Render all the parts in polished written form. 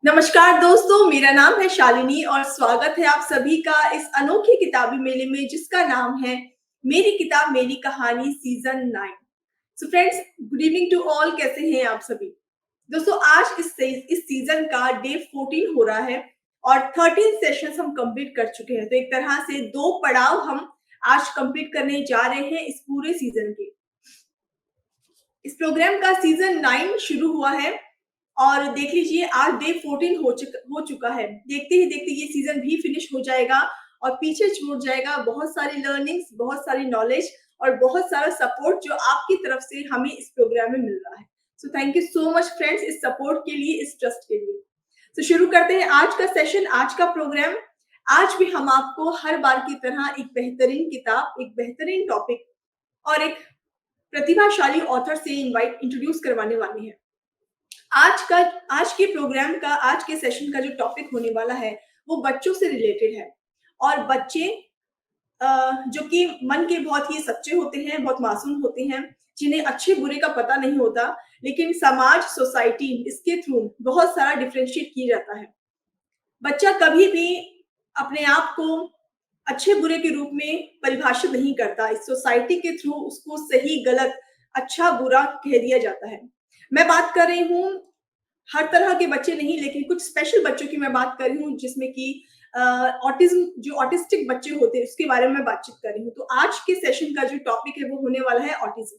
नमस्कार दोस्तों, मेरा नाम है शालिनी और स्वागत है आप सभी का इस अनोखे किताबी मेले में जिसका नाम है मेरी किताब मेरी कहानी season 9। So friends, good evening to all. कैसे हैं आप सभी दोस्तों? आज इस सीजन का डे 14 हो रहा है और 13 सेशंस हम कंप्लीट कर चुके हैं। तो एक तरह से दो पड़ाव हम आज कंप्लीट करने जा रहे हैं इस पूरे सीजन के। इस प्रोग्राम का सीजन 9 शुरू हुआ है और देख लीजिए आज डे 14 हो चुका है। देखते ही देखते ये सीजन भी फिनिश हो जाएगा और पीछे छूट जाएगा बहुत सारी लर्निंग्स, बहुत सारी नॉलेज और बहुत सारा सपोर्ट जो आपकी तरफ से हमें इस प्रोग्राम में मिल रहा है। So thank you so much friends, इस सपोर्ट के लिए, इस ट्रस्ट के लिए। तो शुरू करते हैं आज का सेशन, आज का प्रोग्राम। आज भी हम आपको हर बार की तरह एक बेहतरीन किताब, एक बेहतरीन टॉपिक और एक प्रतिभाशाली ऑथर से इंट्रोड्यूस करवाने वाले हैं। आज के प्रोग्राम का, आज के सेशन का जो टॉपिक होने वाला है वो बच्चों से रिलेटेड है। और बच्चे जो कि मन के बहुत ही सच्चे होते हैं, बहुत मासूम होते हैं, जिन्हें अच्छे बुरे का पता नहीं होता, लेकिन समाज, सोसाइटी इसके थ्रू बहुत सारा डिफरेंशिएट किया जाता है। बच्चा कभी भी अपने आप को अच्छे बुरे के रूप में परिभाषित नहीं करता। इस सोसाइटी के थ्रू उसको सही गलत, अच्छा बुरा कह दिया जाता है। मैं बात कर रही हूँ हर तरह के बच्चे नहीं, लेकिन कुछ स्पेशल बच्चों की मैं बात कर रही हूँ, जिसमें कि ऑटिज्म, जो ऑटिस्टिक बच्चे होते हैं उसके बारे में मैं बातचीत कर रही हूँ। तो आज के सेशन का जो टॉपिक है वो होने वाला है ऑटिज्म।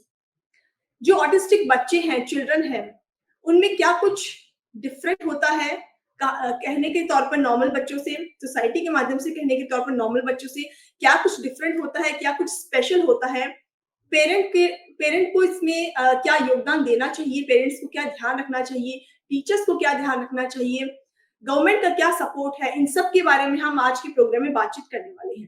जो ऑटिस्टिक बच्चे हैं, चिल्ड्रन हैं, उनमें क्या कुछ डिफरेंट होता है कहने के तौर पर नॉर्मल बच्चों से, सोसाइटी के माध्यम से कहने के तौर पर नॉर्मल बच्चों से क्या कुछ डिफरेंट होता है, क्या कुछ स्पेशल होता है, पेरेंट को इसमें क्या योगदान देना चाहिए, पेरेंट्स को क्या ध्यान रखना चाहिए, टीचर्स को क्या ध्यान रखना चाहिए, गवर्नमेंट का क्या सपोर्ट है, इन सब के बारे में हम आज के प्रोग्राम में बातचीत करने वाले हैं।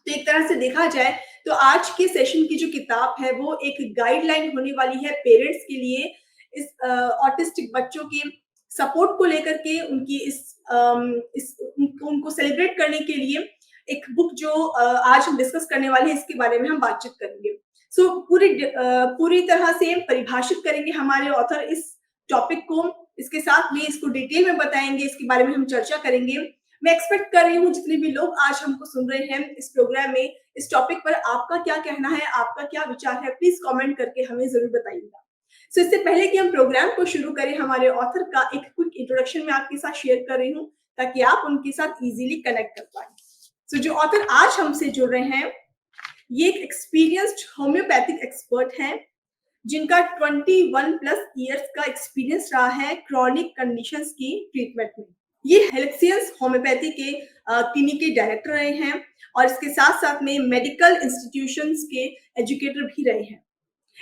तो एक तरह से देखा जाए तो आज के सेशन की जो किताब है वो एक गाइडलाइन होने वाली है पेरेंट्स के लिए, इस ऑटिस्टिक बच्चों के सपोर्ट को लेकर के, उनकी उनको सेलिब्रेट करने के लिए एक बुक जो आज हम डिस्कस करने वाले हैं, इसके बारे में हम बातचीत करेंगे। सो पूरी तरह से परिभाषित करेंगे हमारे ऑथर इस टॉपिक को, इसके साथ में इसको डिटेल में बताएंगे, इसके बारे में हम चर्चा करेंगे। मैं एक्सपेक्ट कर रही हूँ जितने भी लोग आज हमको सुन रहे हैं इस प्रोग्राम में, इस टॉपिक पर आपका क्या कहना है, आपका क्या विचार है, प्लीज कमेंट करके हमें जरूर बताइएगा। सो इससे पहले कि हम प्रोग्राम को शुरू करें, हमारे ऑथर का एक क्विक इंट्रोडक्शन मैं आपके साथ शेयर कर रही हूँ ताकि आप उनके साथ इजीली कनेक्ट कर पाए। सो जो ऑथर आज हमसे जुड़ रहे हैं ये एक एक्सपीरियंस्ड होम्योपैथिक एक्सपर्ट हैं, जिनका 21 प्लस इयर्स का एक्सपीरियंस रहा है क्रॉनिक कंडीशंस की ट्रीटमेंट में। ये हेल्सियंस होम्योपैथी के क्लिनिक के डायरेक्टर रहे हैं और इसके साथ साथ में मेडिकल इंस्टीट्यूशंस के एजुकेटर भी रहे हैं।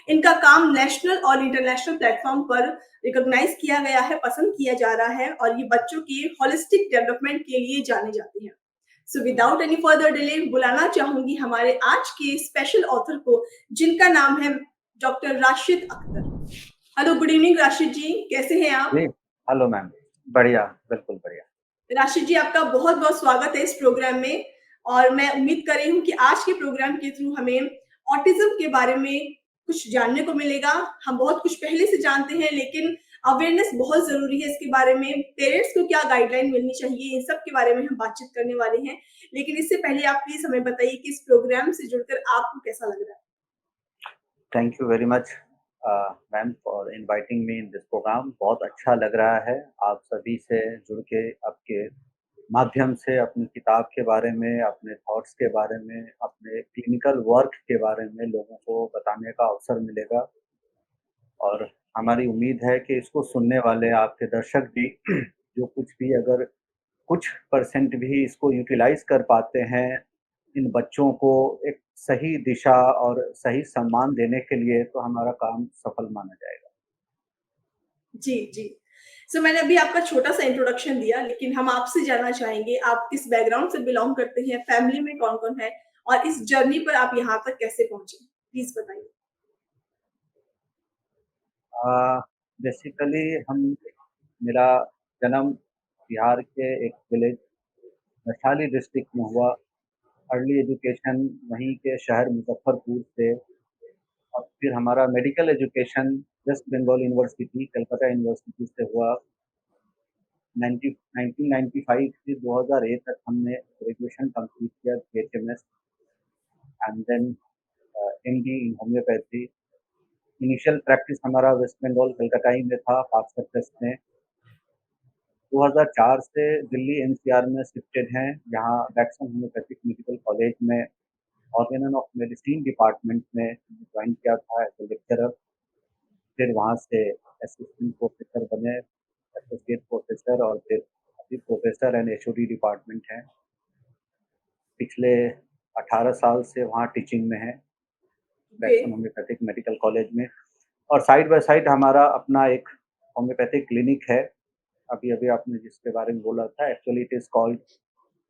इनका काम नेशनल और इंटरनेशनल प्लेटफॉर्म पर रिकॉग्नाइज किया गया है, पसंद किया जा रहा है और ये बच्चों की होलिस्टिक डेवलपमेंट के लिए जाने जाते हैं। So without any further delay बुलाना चाहूंगी हमारे आज के स्पेशल ऑथर को, जिनका नाम है doctor Rashid Akhtar. Hello, good evening Rashid ji, कैसे हैं आप? जी, हेलो मैम। बढ़िया, बिल्कुल बढ़िया। राशिद जी, आपका बहुत बहुत स्वागत है इस प्रोग्राम में और मैं उम्मीद कर रही हूँ कि आज के प्रोग्राम के थ्रू हमें ऑटिज्म के बारे में कुछ जानने को मिलेगा। हम बहुत कुछ पहले से जानते हैं, लेकिन अवेयरनेस बहुत जरूरी है इसके बारे में। पेरेंट्स को क्या गाइडलाइन मिलनी चाहिए, इन सब के बारे में हम बातचीत करने वाले हैं। लेकिन इससे पहले आप प्लीज हमें बताइए कि इस प्रोग्राम से जुड़कर आपको कैसा लग रहा है? Thank you very much ma'am for inviting me in this program. बहुत अच्छा लग रहा है आप सभी से जुड़ के, आपके माध्यम से अपनी किताब के बारे में, अपने थॉट्स के बारे में, अपने क्लिनिकल वर्क के बारे में लोगों को बताने का अवसर मिलेगा। और हमारी उम्मीद है कि इसको सुनने वाले आपके दर्शक भी जो कुछ भी, अगर कुछ परसेंट भी इसको यूटिलाइज कर पाते हैं, इन बच्चों को एक सही दिशा और सही सम्मान देने के लिए, तो हमारा काम सफल माना जाएगा। जी जी। सो मैंने अभी आपका छोटा सा इंट्रोडक्शन दिया, लेकिन हम आपसे जानना चाहेंगे आप किस बैकग्राउंड से बिलोंग करते हैं, फैमिली में कौन कौन है और इस जर्नी पर आप यहाँ तक कैसे पहुंचे, प्लीज बताइए। बेसिकली हम मेरा जन्म बिहार के एक विलेज वैशाली डिस्ट्रिक्ट में हुआ। अर्ली एजुकेशन वहीं के शहर मुजफ्फरपुर से, और फिर हमारा medical education West Bengal university, Calcutta university से हुआ। 90 1995 से 2001 तक हमने ग्रेजुएशन कंप्लीट किया BHMS and then MD in homeopathy. Initial practice हमारा वेस्ट बंगाल कलकत्ता ही में था, पाक सर्कस में। 2004 से दिल्ली एनसीआर में शिफ्टेड हैं, यहाँ वैक्सन होम्योपैथिक मेडिकल कॉलेज में ऑर्गेनल ऑफ मेडिसिन डिपार्टमेंट में ज्वाइन किया था एज ए लेक्चरर। फिर वहाँ से असिस्टेंट प्रोफेसर बने, एसोसिएट प्रोफेसर और फिर अभी प्रोफेसर एंड एचओडी डिपार्टमेंट हैं। पिछले 18 साल से वहाँ टीचिंग में हैं, वैक्सन होम्योपैथिक मेडिकल कॉलेज में। और साइड बाय साइड हमारा अपना एक होम्योपैथिक क्लिनिक है। अभी आपने जिसके बारे में बोला था, actually it is called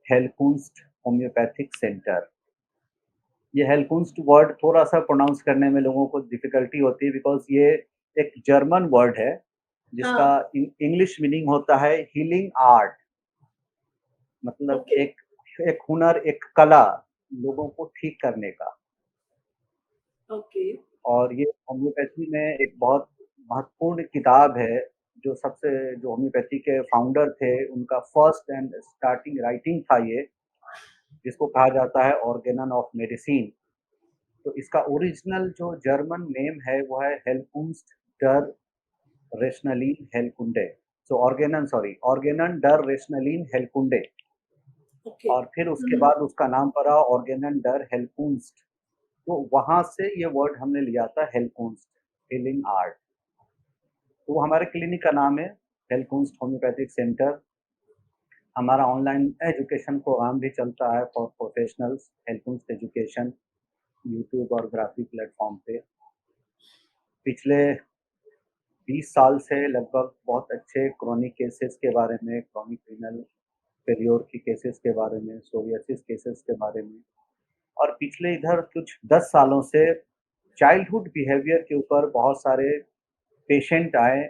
Heilkunst homeopathic centre. ये हेलकुंस्ट वर्ड थोड़ा सा प्रोनाउंस करने में लोगों को डिफिकल्टी होती है बिकॉज ये एक जर्मन वर्ड है जिसका हाँ, इंग्लिश मीनिंग होता है हीलिंग आर्ट। मतलब ओके, एक एक हुनर, एक कला लोगों को ठीक करने का। ओके, और ये होम्योपैथी में एक बहुत महत्वपूर्ण किताब है, जो होम्योपैथी के फाउंडर थे, उनका फर्स्ट एंड स्टार्टिंग राइटिंग था ये, जिसको कहा जाता है ऑर्गेनन ऑफ मेडिसिन। तो इसका ओरिजिनल जो जर्मन नेम है वो है हेलकुंस्ट डर रेशनलीन हेलकुंडे। सो ऑर्गेनन डर रेशनलीन हेलकुंडे। ओके। और फिर उसके बाद उसका नाम पड़ा ऑर्गेनन डर हेलकुंस्ट। तो वहाँ से ये वर्ड हमने लिया था हेलकुंस्ट, हीलिंग आर्ट। तो वो हमारे क्लिनिक का नाम है, हेलकुंस्ट होम्योपैथिक सेंटर। हमारा ऑनलाइन एजुकेशन प्रोग्राम भी चलता है फॉर प्रोफेशनल्स, हेलकुंस्ट एजुकेशन, यूट्यूब और ग्राफी प्लेटफॉर्म पे। पिछले 20 साल से लगभग बहुत अच्छे क्रोनिक केसेस के बारे में, क्रोनिक रीनल फेल्योर की केसेस के बारे में, सोरियासिस केसेस के बारे में, और पिछले इधर कुछ 10 सालों से चाइल्डहुड बिहेवियर के ऊपर बहुत सारे पेशेंट आए,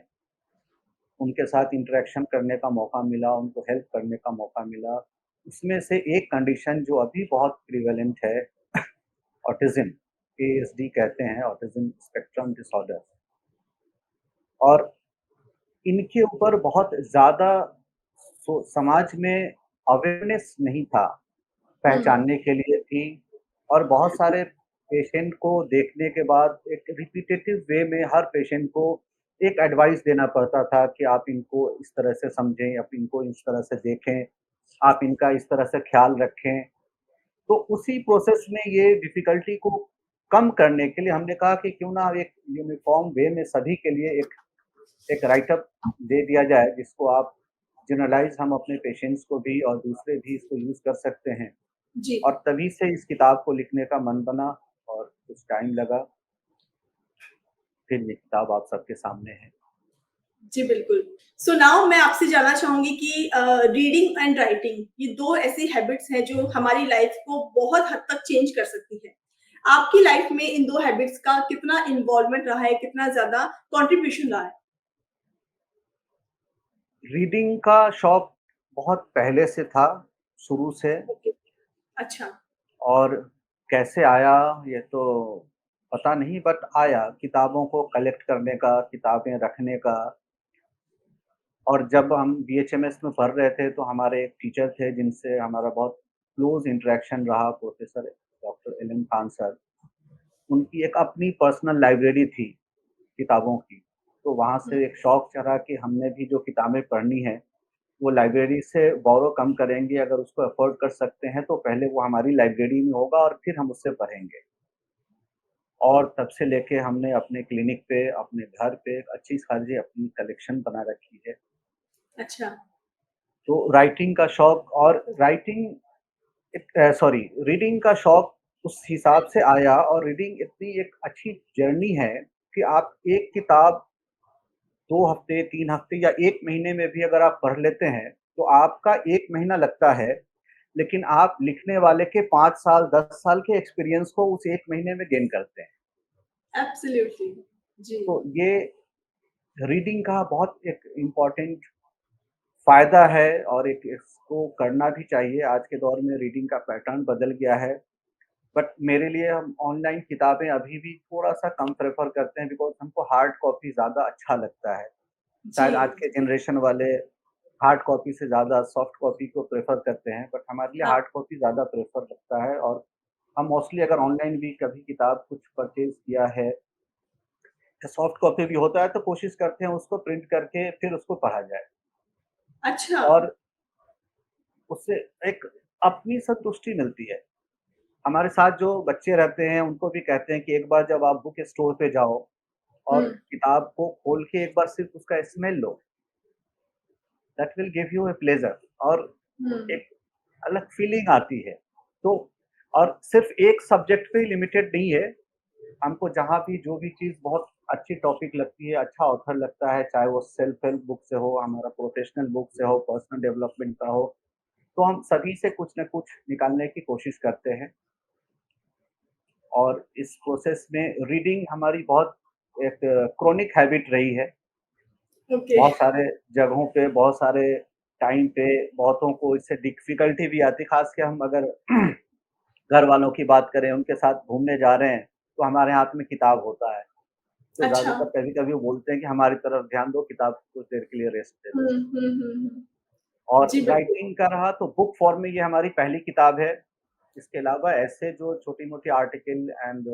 उनके साथ इंटरेक्शन करने का मौका मिला, उनको हेल्प करने का मौका मिला। उसमें से एक कंडीशन जो अभी बहुत प्रिवेलेंट है, ऑटिज़्म, एएसडी कहते हैं, ऑटिज़्म स्पेक्ट्रम डिसऑर्डर। और इनके ऊपर बहुत ज़्यादा समाज में अवेयरनेस नहीं था, हुँ, पहचानने के लिए थी। और बहुत सारे पेशेंट को देखने के बाद एक रिपिटेटिव वे में हर पेशेंट को एक एडवाइस देना पड़ता था कि आप इनको इस तरह से समझें, आप इनको इस तरह से देखें, आप इनका इस तरह से ख़्याल रखें। तो उसी प्रोसेस में ये डिफ़िकल्टी को कम करने के लिए हमने कहा कि क्यों ना एक यूनिफ़ॉर्म वे में सभी के लिए एक राइट अप दे दिया जाए, जिसको आप जनरलाइज़ हम अपने पेशेंट्स को भी और दूसरे भी इसको यूज़ कर सकते हैं। जी। और तभी से इस किताब को लिखने का मन बना और कुछ टाइम लगा, फिर ये किताब आप सबके सामने है। जी, बिल्कुल। सो नाउ मैं आपसे जानना चाहूँगी कि रीडिंग एंड राइटिंग ये 2 ऐसी हैबिट्स हैं जो हमारी लाइफ़ को बहुत हद तक चेंज कर सकती है। आपकी लाइफ़ में इन 2 हैबिट्स का कितना इन्वॉल्वमेंट रहा है, कितना ज़्यादा कंट्रीब्यूशन रहा है? रीडिंग का शौक बहुत पहले से था, शुरू से। ओके, अच्छा, और कैसे आया ये तो पता नहीं, बट आया किताबों को कलेक्ट करने का, किताबें रखने का। और जब हम बीएचएमएस में पढ़ रहे थे तो हमारे एक टीचर थे जिनसे हमारा बहुत क्लोज़ इंटरेक्शन रहा, professor doctor Allen Khan sir. उनकी एक अपनी पर्सनल लाइब्रेरी थी किताबों की। तो वहाँ हुँ, से एक शौक चढ़ा कि हमने भी जो किताबें पढ़नी हैं, वो लाइब्रेरी से बोरो कम करेंगे, अगर उसको अफ़ोर्ड कर सकते हैं तो पहले वो हमारी लाइब्रेरी में होगा और फिर हम उससे पढ़ेंगे। और तब से लेके हमने अपने क्लिनिक पे, अपने घर पे एक अच्छी खासी अपनी कलेक्शन बना रखी है। अच्छा, तो राइटिंग का शौक और रीडिंग का शौक उस हिसाब से आया। और रीडिंग इतनी एक अच्छी जर्नी है कि आप एक किताब 2 हफ्ते, 3 हफ्ते या 1 महीने में भी अगर आप पढ़ लेते हैं, तो आपका 1 महीना लगता है, लेकिन आप लिखने वाले के 5 साल, 10 साल के एक्सपीरियंस को उस 1 महीने में गेन करते हैं। एब्सोल्युटली, जी, तो ये रीडिंग का बहुत एक इम्पोर्टेंट फ़ायदा है और एक इसको करना भी चाहिए। आज के दौर में रीडिंग का पैटर्न बदल गया है, बट मेरे लिए हम ऑनलाइन किताबें अभी भी थोड़ा-सा कम प्रेफ़र करते हैं बिकॉज़ हमको हार्ड कॉपी ज़्यादा अच्छा लगता है। जी, शायद आज के जी, जनरेशन वाले हार्ड कॉपी से ज़्यादा सॉफ्ट कॉपी को प्रेफ़र करते हैं, बट हमारे लिए हाँ, हार्ड कॉपी ज़्यादा प्रेफ़र लगता है। और हम मोस्टली अगर ऑनलाइन भी कभी किताब कुछ परचेज़ किया है, सॉफ्ट कॉपी भी होता है, तो कोशिश करते हैं उसको प्रिंट करके फिर उसको पढ़ा जाए। अच्छा, और उससे एक अपनी संतुष्टि मिलती है। हमारे साथ जो बच्चे रहते हैं, उनको भी कहते हैं कि एक बार जब आप बुक स्टोर पे जाओ हुँ, और किताब को खोल के एक बार सिर्फ़ उसका smell low, that will give you a pleasure. और हुँ, एक अलग फीलिंग आती है। तो और सिर्फ़ एक सब्जेक्ट पे ही लिमिटेड नहीं है, हमको जहाँ भी जो भी चीज़ बहुत अच्छी टॉपिक लगती है, अच्छा ऑथर लगता है, चाहे वो सेल्फ हेल्प बुक से हो, हमारा प्रोफ़ेशनल बुक से हो, पर्सनल डेवलपमेंट का हो, तो हम सभी से कुछ न कुछ निकालने की कोशिश करते हैं। और इस प्रोसेस में रीडिंग हमारी बहुत एक क्रोनिक हैबिट रही है। ओके, बहुत सारे जगहों पे, बहुत सारे टाइम पे बहुतों को इससे डिफ़िकल्टी भी आती है, ख़ास के हम अगर घर वालों की बात करें, उनके साथ घूमने जा रहे हैं, तो हमारे हाथ में किताब होता है। तो अच्छा। ज़्यादातर कभी-कभी वो बोलते हैं कि हमारी तरफ ध्यान दो, किताब कुछ देर के लिए रेस्ट दे हुँ, दो। हुँ, हुँ, हुँ। और जी, बिल्कुल। राइटिंग का रहा तो बुक फॉर्म में ये हमारी पहली किताब है। इसके अलावा ऐसे जो छोटी-मोटी आर्टिकल एंड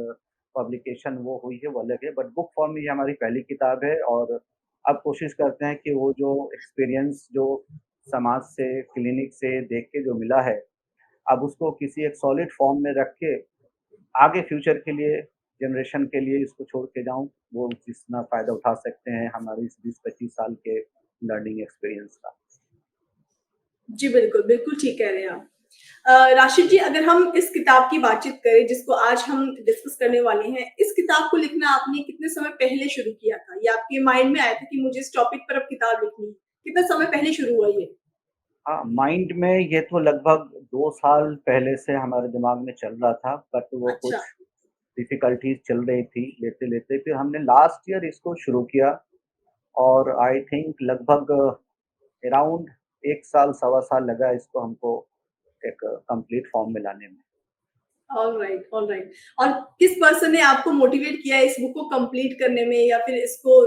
पब्लिकेशन वो हुई है, वो अलग है, बट बुक फॉर्म में ये हमारी पहली किताब है। और अब कोशिश करते हैं कि वो जो एक्सपीरियंस जो समाज से, क्लिनिक से देख के जो मिला है, अब उसको किसी एक सॉलिड फॉर्म में रख के आगे फ्यूचर के लिए, जनरेशन के लिए इसको छोड़ के जाऊँ, वो जितना फ़ायदा उठा सकते हैं हमारी इस 20-25 साल के लर्निंग एक्सपीरियंस का। जी, बिल्कुल, बिल्कुल ठीक कह रहे हैं आप। राशिद जी, अगर हम इस किताब की बातचीत करें जिसको आज हम डिस्कस करने वाले हैं, इस किताब को लिखना आपने कितने समय पहले शुरू किया था? या आपके माइंड में आया था कि मुझे इस टॉपिक पर अब किताब लिखनी है? कितना समय पहले शुरू हुआ ये? हाँ, माइंड में ये तो लगभग 2 साल पहले से हमारे दिमाग में चल रहा था, बट वो अच्छा, कुछ डिफ़िकल्टीज़ चल रही थी लेते-लेते, फिर हमने लास्ट ईयर इसको शुरू किया। और आई थिंक लगभग अराउंड 1 साल, सवा साल लगा इसको हमको एक कंप्लीट फॉर्म में लाने में। Alright, alright. और किस पर्सन ने आपको मोटिवेट किया इस बुक को कंप्लीट करने में या फिर इसको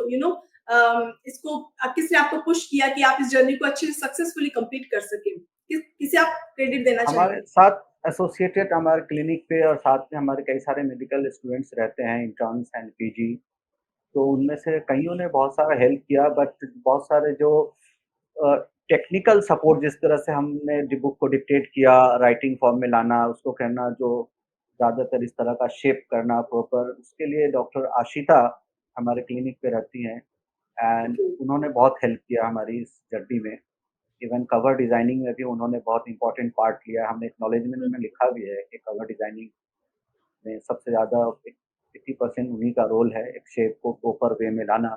इसको किसने आपको पुश किया कि आप इस जर्नी को अच्छे से सक्सेसफुली कंप्लीट कर सकें? किसे आप क्रेडिट देना हमारे चाहेंगे? साथ एसोसिएटेड हमारे क्लिनिक पे और साथ में हमारे कई सारे मेडिकल स्टूडेंट्स रहते हैं, इंटर्न्स एंड पीजी। तो उनमें से कइयों ने बहुत सारा हेल्प किया, बट बहुत सारे जो अ, टेक्निकल सपोर्ट जिस तरह से हमने बुक को डिक्टेट किया, राइटिंग फॉर्म में लाना, उसको कहना जो ज़्यादातर इस तरह का शेप करना प्रॉपर, उसके लिए डॉक्टर आशिता हमारे क्लिनिक पे रहती हैं। एंड ओके, उन्होंने बहुत हेल्प किया हमारी इस जर्नी में। इवन कवर डिज़ाइनिंग में भी उन्होंने बहुत इम्पोर्टेंट पार्ट लिया। हमने एक्नॉलेजमेंट हुँ, में लिखा भी है कि कवर डिज़ाइनिंग में सबसे ज़्यादा 80% उन्हीं का रोल है, एक शेप को प्रॉपर वे में लाना।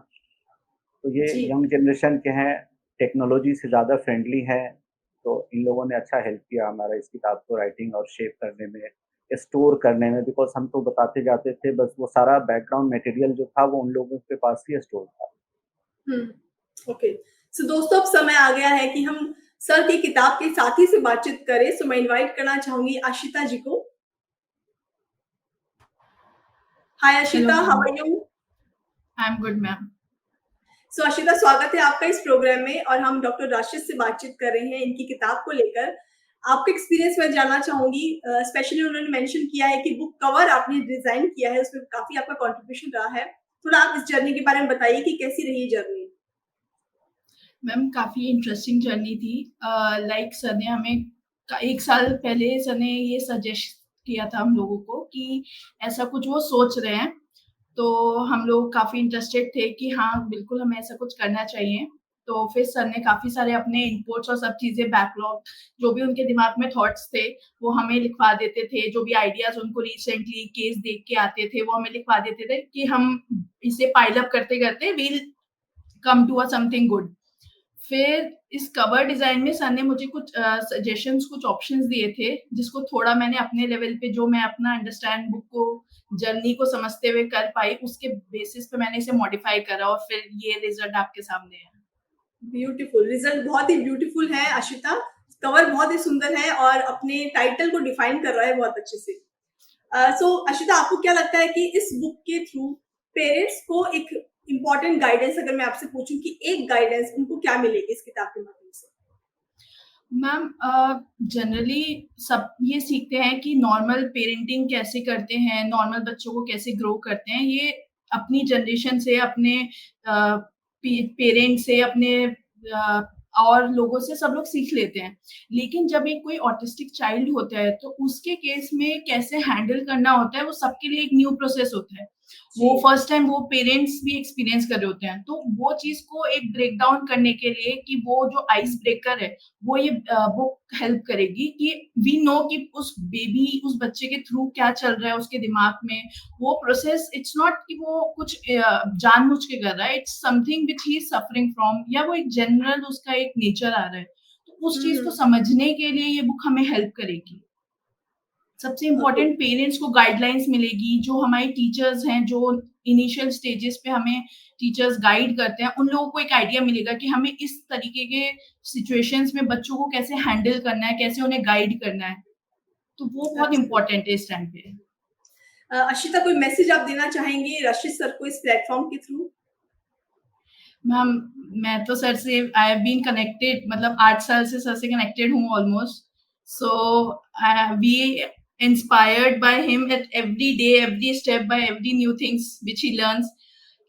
तो ये जी। यंग जनरेशन के हैं, टेक्नोलॉजी से ज़्यादा फ्रेंडली हैं, तो इन लोगों ने अच्छा हेल्प किया हमारा इस किताब को राइटिंग और शेप करने में, स्टोर करने में, बिकॉज़ हम तो बताते जाते थे, बस वो सारा बैकग्राउंड मटेरियल जो था वो उन लोगों के पास ही स्टोर था। हुँ, ओके। सो दोस्तों अब समय आ गया है कि हम सर की किताब के साथी से बातचीत करें। सो मैं इनवाइट करना चाहूँगी आशिता जी को। Hi hello Ashita, how ma'am, are you? I am good ma'am. So Ashita, स्वागत है आपका इस प्रोग्राम में और हम डॉक्टर राशिद से बातचीत कर रहे हैं इनकी किताब को लेकर। आपका एक्सपीरियंस मैं जानना चाहूँगी। स्पेशली उन्होंने मेंशन किया है कि बुक कवर आपने डिज़ाइन किया है, उसमें काफ़ी आपका कंट्रीब्यूशन रहा है। थोड़ा आप इस जर्नी के बारे में बताइए कि कैसी रही ये जर्नी? मैम काफ़ी इंटरेस्टिंग जर्नी थी। लाइक सर ने हमें 1 साल पहले सर ने ये सजेस्ट किया था हम लोगों को कि ऐसा कुछ वो सोच रहे हैं, तो हम लोग काफ़ी इंटरेस्टेड थे कि हाँ, बिल्कुल हमें ऐसा कुछ करना चाहिए। तो फिर सर ने काफ़ी सारे अपने इनपुट्स और सब चीज़ें बैकलॉग जो भी उनके दिमाग में थॉट्स थे, वो हमें लिखवा देते थे। जो भी आइडियाज़ उनको रिसेंटली केस देख के आते थे, वो हमें लिखवा देते थे कि हम इसे पाइल अप करते-करते we will come to something good. फिर इस कवर डिज़ाइन में सर ने मुझे कुछ सजेशंस कुछ ऑप्शंस दिए थे, जिसको थोड़ा मैंने अपने लेवल पे जो मैं अपना अंडरस्टैंड बुक को जर्नी को समझते हुए कर पाई, उसके बेसिस पे मैंने इसे मॉडिफाई करा और फिर ये रिज़ल्ट आपके सामने है। ब्यूटीफुल, रिज़ल्ट बहुत ही ब्यूटीफुल है आशिता। कवर बहुत ही सुंदर है और अपने टाइटल को डिफाइन कर रहा है बहुत अच्छे से। सो अशिता, आपको क्या लगता है कि इस बुक के थ्रू पेरेंट्स को एक इम्पोर्टेंट गाइडेंस अगर मैं आपसे पूछूं कि एक गाइडेंस उनको क्या मिलेगी इस किताब के माध्यम से? मैम जनरली सब ये सीखते हैं कि नॉर्मल पेरेंटिंग कैसे करते हैं, नॉर्मल बच्चों को कैसे ग्रो करते हैं, ये अपनी जनरेशन से, अपने पेरेंट्स से, अपने और लोगों से सब लोग सीख लेते हैं। लेकिन जब एक कोई ऑटिस्टिक चाइल्ड होता है, तो उसके केस में कैसे हैंडल करना होता है, वो सबके लिए एक न्यू प्रोसेस होता है। वो जी। फर्स्ट टाइम वो पेरेंट्स भी एक्सपीरियंस कर रहे होते हैं। तो वो चीज़ को एक ब्रेक डाउन करने के लिए कि वो जो आइस ब्रेकर है, वो ये बुक हेल्प करेगी कि वी नो कि उस बेबी, उस बच्चे के थ्रू क्या चल रहा है उसके दिमाग में। वो प्रोसेस इट्स नॉट कि वो कुछ जानबूझ के कर रहा है, it's something which he is suffering from, या वो एक जनरल उसका एक नेचर आ रहा है। तो उस चीज़ को हुँ, समझने के लिए ये बुक हमें हेल्प करेगी। सबसे ओके। इम्पोर्टेंट पेरेंट्स को गाइडलाइंस मिलेगी, जो हमारे टीचर्स हैं, जो इनिशियल स्टेजेस पे हमें टीचर्स गाइड करते हैं, उन लोगों को एक आइडिया मिलेगा कि हमें इस तरीके के सिचुएशंस में बच्चों को कैसे हैंडल करना है, कैसे उन्हें गाइड करना है। तो वो बहुत एब्सोल्युटली। इम्पोर्टेंट है इस टाइम पे। अशिता, कोई मैसेज आप देना चाहेंगे रशीद सर को इस प्लेटफ़ॉर्म के थ्रू? मैम, मैं तो सर से आई हैव बीन कनेक्टेड, मतलब 8 साल से सर से कनेक्टेड हूँ almost. So we inspired by him at every day, every step, by every new things which he learns.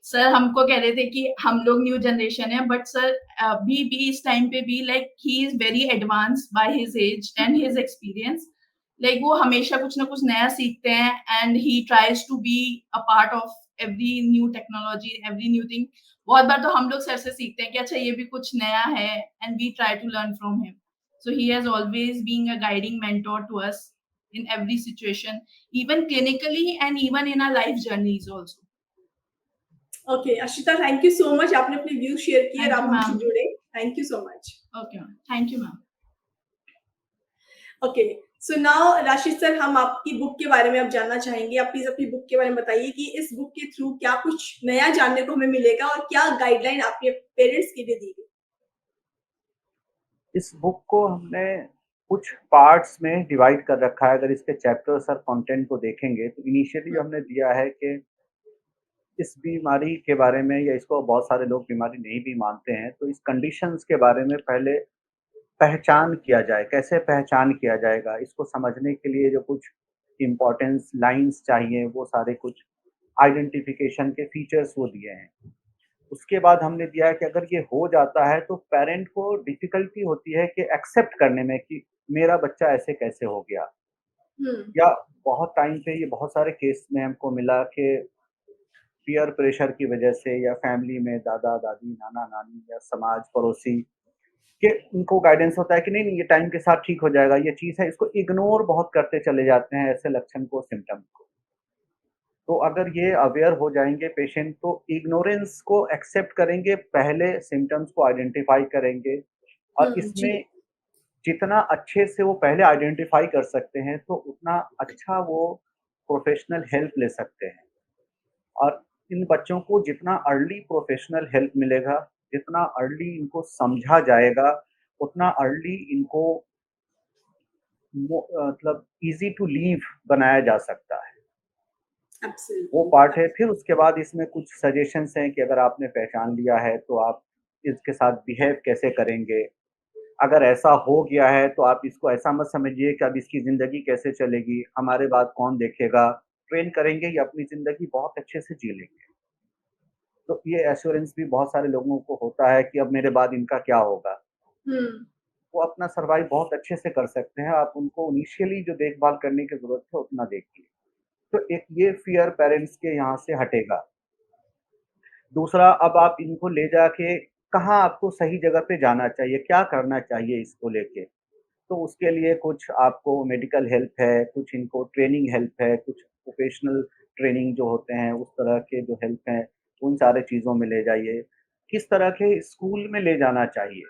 Sir हमको कह रहे थे कि हम लोग न्यू जनरेशन है, बट सर अभी भी इस टाइम पे भी like he is very advanced by his age and his experience. Like वो हमेशा कुछ ना कुछ नया सीखते हैं, and he tries to be a part of every new technology, every new thing. बहुत बार तो हम लोग सर से सीखते हैं कि अच्छा ये भी कुछ नया है, and we try to learn from him. So he has always been a guiding mentor to us in every situation, even clinically and even in our life journeys also. Okay, Ashita, thank you so much, आपने अपने views share किए और Thank आप you, हमसे ma'am. जुड़े। Thank you so much. Okay, ma'am. Thank you, ma'am. Okay, so now Rashid sir, हम आपकी book के बारे में अब जानना चाहेंगे। आप प्लीज़ अपनी बुक के बारे में बताइए कि इस बुक के थ्रू क्या कुछ नया जानने को हमें मिलेगा और क्या गाइडलाइन आपके पेरेंट्स के लिए दी गई? इस बुक को हमने कुछ पार्ट्स में डिवाइड कर रखा है। अगर इसके चैप्टर्स और कंटेंट को देखेंगे तो इनिशियली हुँ, हमने दिया है कि इस बीमारी के बारे में, या इसको बहुत सारे लोग बीमारी नहीं भी मानते हैं, तो इस कंडीशंस के बारे में पहले पहचान किया जाए। कैसे पहचान किया जाएगा? इसको समझने के लिए जो कुछ इम्पोर्टेंस लाइन्स चाहिए, वो सारे कुछ आइडेंटिफ़िकेशन के फीचर्स वो दिए हैं। उसके बाद हमने दिया है कि अगर ये हो जाता है तो पेरेंट को डिफ़िकल्टी होती है कि एक्सेप्ट करने में कि मेरा बच्चा ऐसे कैसे हो गया? हुँ, या बहुत टाइम पे ये बहुत सारे केस में हमको मिला कि पीयर प्रेशर की वजह से, या फैमिली में दादा-दादी, नाना-नानी या समाज, पड़ोसी कि उनको गाइडेंस होता है कि नहीं, नहीं ये टाइम के साथ ठीक हो जाएगा, ये चीज़ है, इसको इग्नोर बहुत करते चले जाते हैं ऐसे लक्षण को, सिम्पटम्स को। तो अगर ये अवेयर हो जाएँगे पेशेंट, तो इग्नोरेंस को एक्सेप्ट करेंगे, पहले सिम्पटम्स को आइडेंटिफ़ाई करेंगे, और हुँ, जी, इसमें जितना अच्छे से वो पहले आइडेंटिफ़ाई कर सकते हैं, तो उतना अच्छा वो प्रोफ़ेशनल हेल्प ले सकते हैं। और इन बच्चों को जितना अर्ली प्रोफ़ेशनल हेल्प मिलेगा, जितना अर्ली इनको समझा जाएगा, उतना अर्ली इनको मतलब ईज़ी टू लीव बनाया जा सकता है। वो एब्सोल्युटली, पार्ट है। फिर उसके बाद इसमें कुछ सजेशंस हैं कि अगर आपने पहचान लिया है, तो आप इसके साथ बिहेव कैसे करेंगे। अगर ऐसा हो गया है, तो आप इसको ऐसा मत समझिए कि अब इसकी ज़िंदगी कैसे चलेगी, हमारे बाद कौन देखेगा। ट्रेन करेंगे, ये अपनी ज़िंदगी बहुत अच्छे से जी लेंगे। तो ये एश्योरेंस भी बहुत सारे लोगों को होता है कि अब मेरे बाद इनका क्या होगा? हुँ, वो अपना सर्वाइव बहुत अच्छे से कर सकते हैं, आप उनको इनिशियली जो देखभाल करने की ज़रूरत है उतना देखिए। तो एक ये फ़ियर पेरेंट्स के यहाँ से हटेगा। दूसरा, अब आप इनको ले जाके कहाँ आपको सही जगह पे जाना चाहिए, क्या करना चाहिए इसको लेके? तो उसके लिए कुछ आपको मेडिकल हेल्प है, कुछ इनको ट्रेनिंग हेल्प है, कुछ वोकेशनल ट्रेनिंग जो होते हैं, उस तरह के जो हेल्प हैं, उन सारे चीज़ों में ले जाइए। किस तरह के स्कूल में ले जाना चाहिए?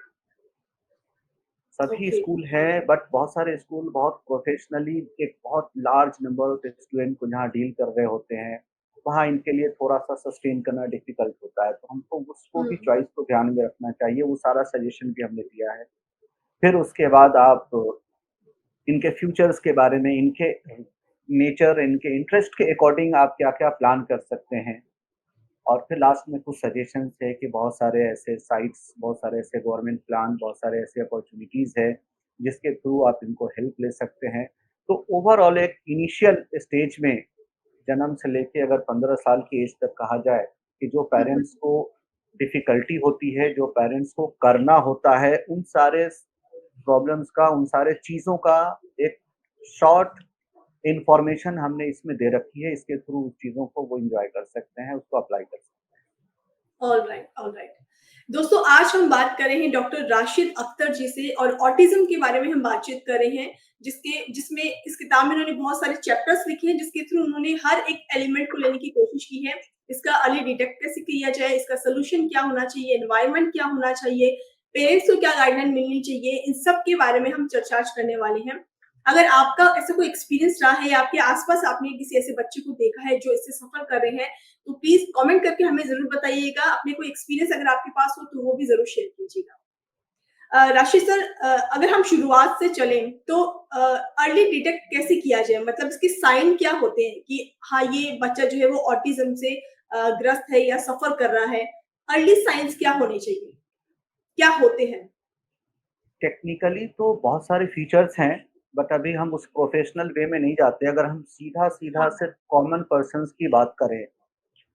सभी ओके, स्कूल हैं, बट बहुत सारे स्कूल बहुत प्रोफ़ेशनली एक बहुत लार्ज नंबर ऑफ स्टूडेंट को जहाँ डील कर रहे होते हैं, वहाँ इनके लिए थोड़ा-सा सस्टेन करना डिफ़िकल्ट होता है। तो हमको उसको भी हुँ, चॉइस को ध्यान में रखना चाहिए, वो सारा सजेशन भी हमने दिया है। फिर उसके बाद आप इनके फ्यूचर्स के बारे में, इनके नेचर, इनके इंटरेस्ट के अकॉर्डिंग आप क्या-क्या प्लान कर सकते हैं। और फिर लास्ट में कुछ सजेशंस है कि बहुत सारे ऐसे साइट्स, बहुत सारे ऐसे गवर्नमेंट प्लान, बहुत सारे ऐसे अपॉर्च्युनिटीज़ है, जिसके थ्रू आप इनको हेल्प ले सकते हैं। तो ओवरऑल एक इनिशियल स्टेज में जन्म से लेके अगर 15 साल की एज तक कहा जाए कि जो हुँ, हुँ। पेरेंट्स को डिफ़िकल्टी होती है, जो पेरेंट्स को करना होता है, उन सारे प्रॉब्लम्स का, उन सारे चीज़ों का एक शॉर्ट इन्फॉर्मेशन हमने इसमें दे रखी है। इसके थ्रू उस चीज़ों को वो एन्जॉय कर सकते हैं, उसको अप्लाई कर सकते ऑलराइट, ऑलराइट। दोस्तों, आज हम बात कर रहे हैं डॉक्टर राशिद अख्तर जी से और ऑटिज़्म के बारे में हम बातचीत कर रहे हैं, जिसमें इस किताब में उन्होंने बहुत सारे चैप्टर्स लिखे हैं, जिसके थ्रू उन्होंने हर एक एलिमेंट को लेने की कोशिश की है। इसका अर्ली डिटेक्ट कैसे किया जाए, इसका सॉल्यूशन क्या होना चाहिए, एनवायरनमेंट क्या होना चाहिए, पेरेंट्स को क्या गाइडलाइन मिलनी चाहिए, इन सब के बारे में हम चर्चा आज करने वाले हैं। अगर आपका ऐसा कोई एक्सपीरियंस रहा है या आपके आस-पास आपने किसी ऐसे बच्चे को देखा है जो इससे सफ़र कर रहे हैं, तो प्लीज़ कमेंट करके हमें ज़रूर बताइएगा। अपने कोई एक्सपीरियंस अगर आपके पास हो तो वो भी ज़रूर शेयर कीजिएगा। राशिद सर, अगर हम शुरुआत से चलें तो अर्ली डिटेक्ट कैसे किया जाए? मतलब इसके साइन क्या होते हैं कि हाँ, ये बच्चा जो है वो ऑटिज़्म से ग्रस्त है या सफ़र कर रहा है? अर्ली साइन्स क्या होने चाहिए? क्या होते हैं? टेक्निकली तो बहुत सारे फीचर्स हैं, बट अभी हम उस प्रोफ़ेशनल वे में नहीं जाते। अगर हम सीधा-सीधा हाँ। सिर्फ़ कॉमन पर्सन्स की बात करें,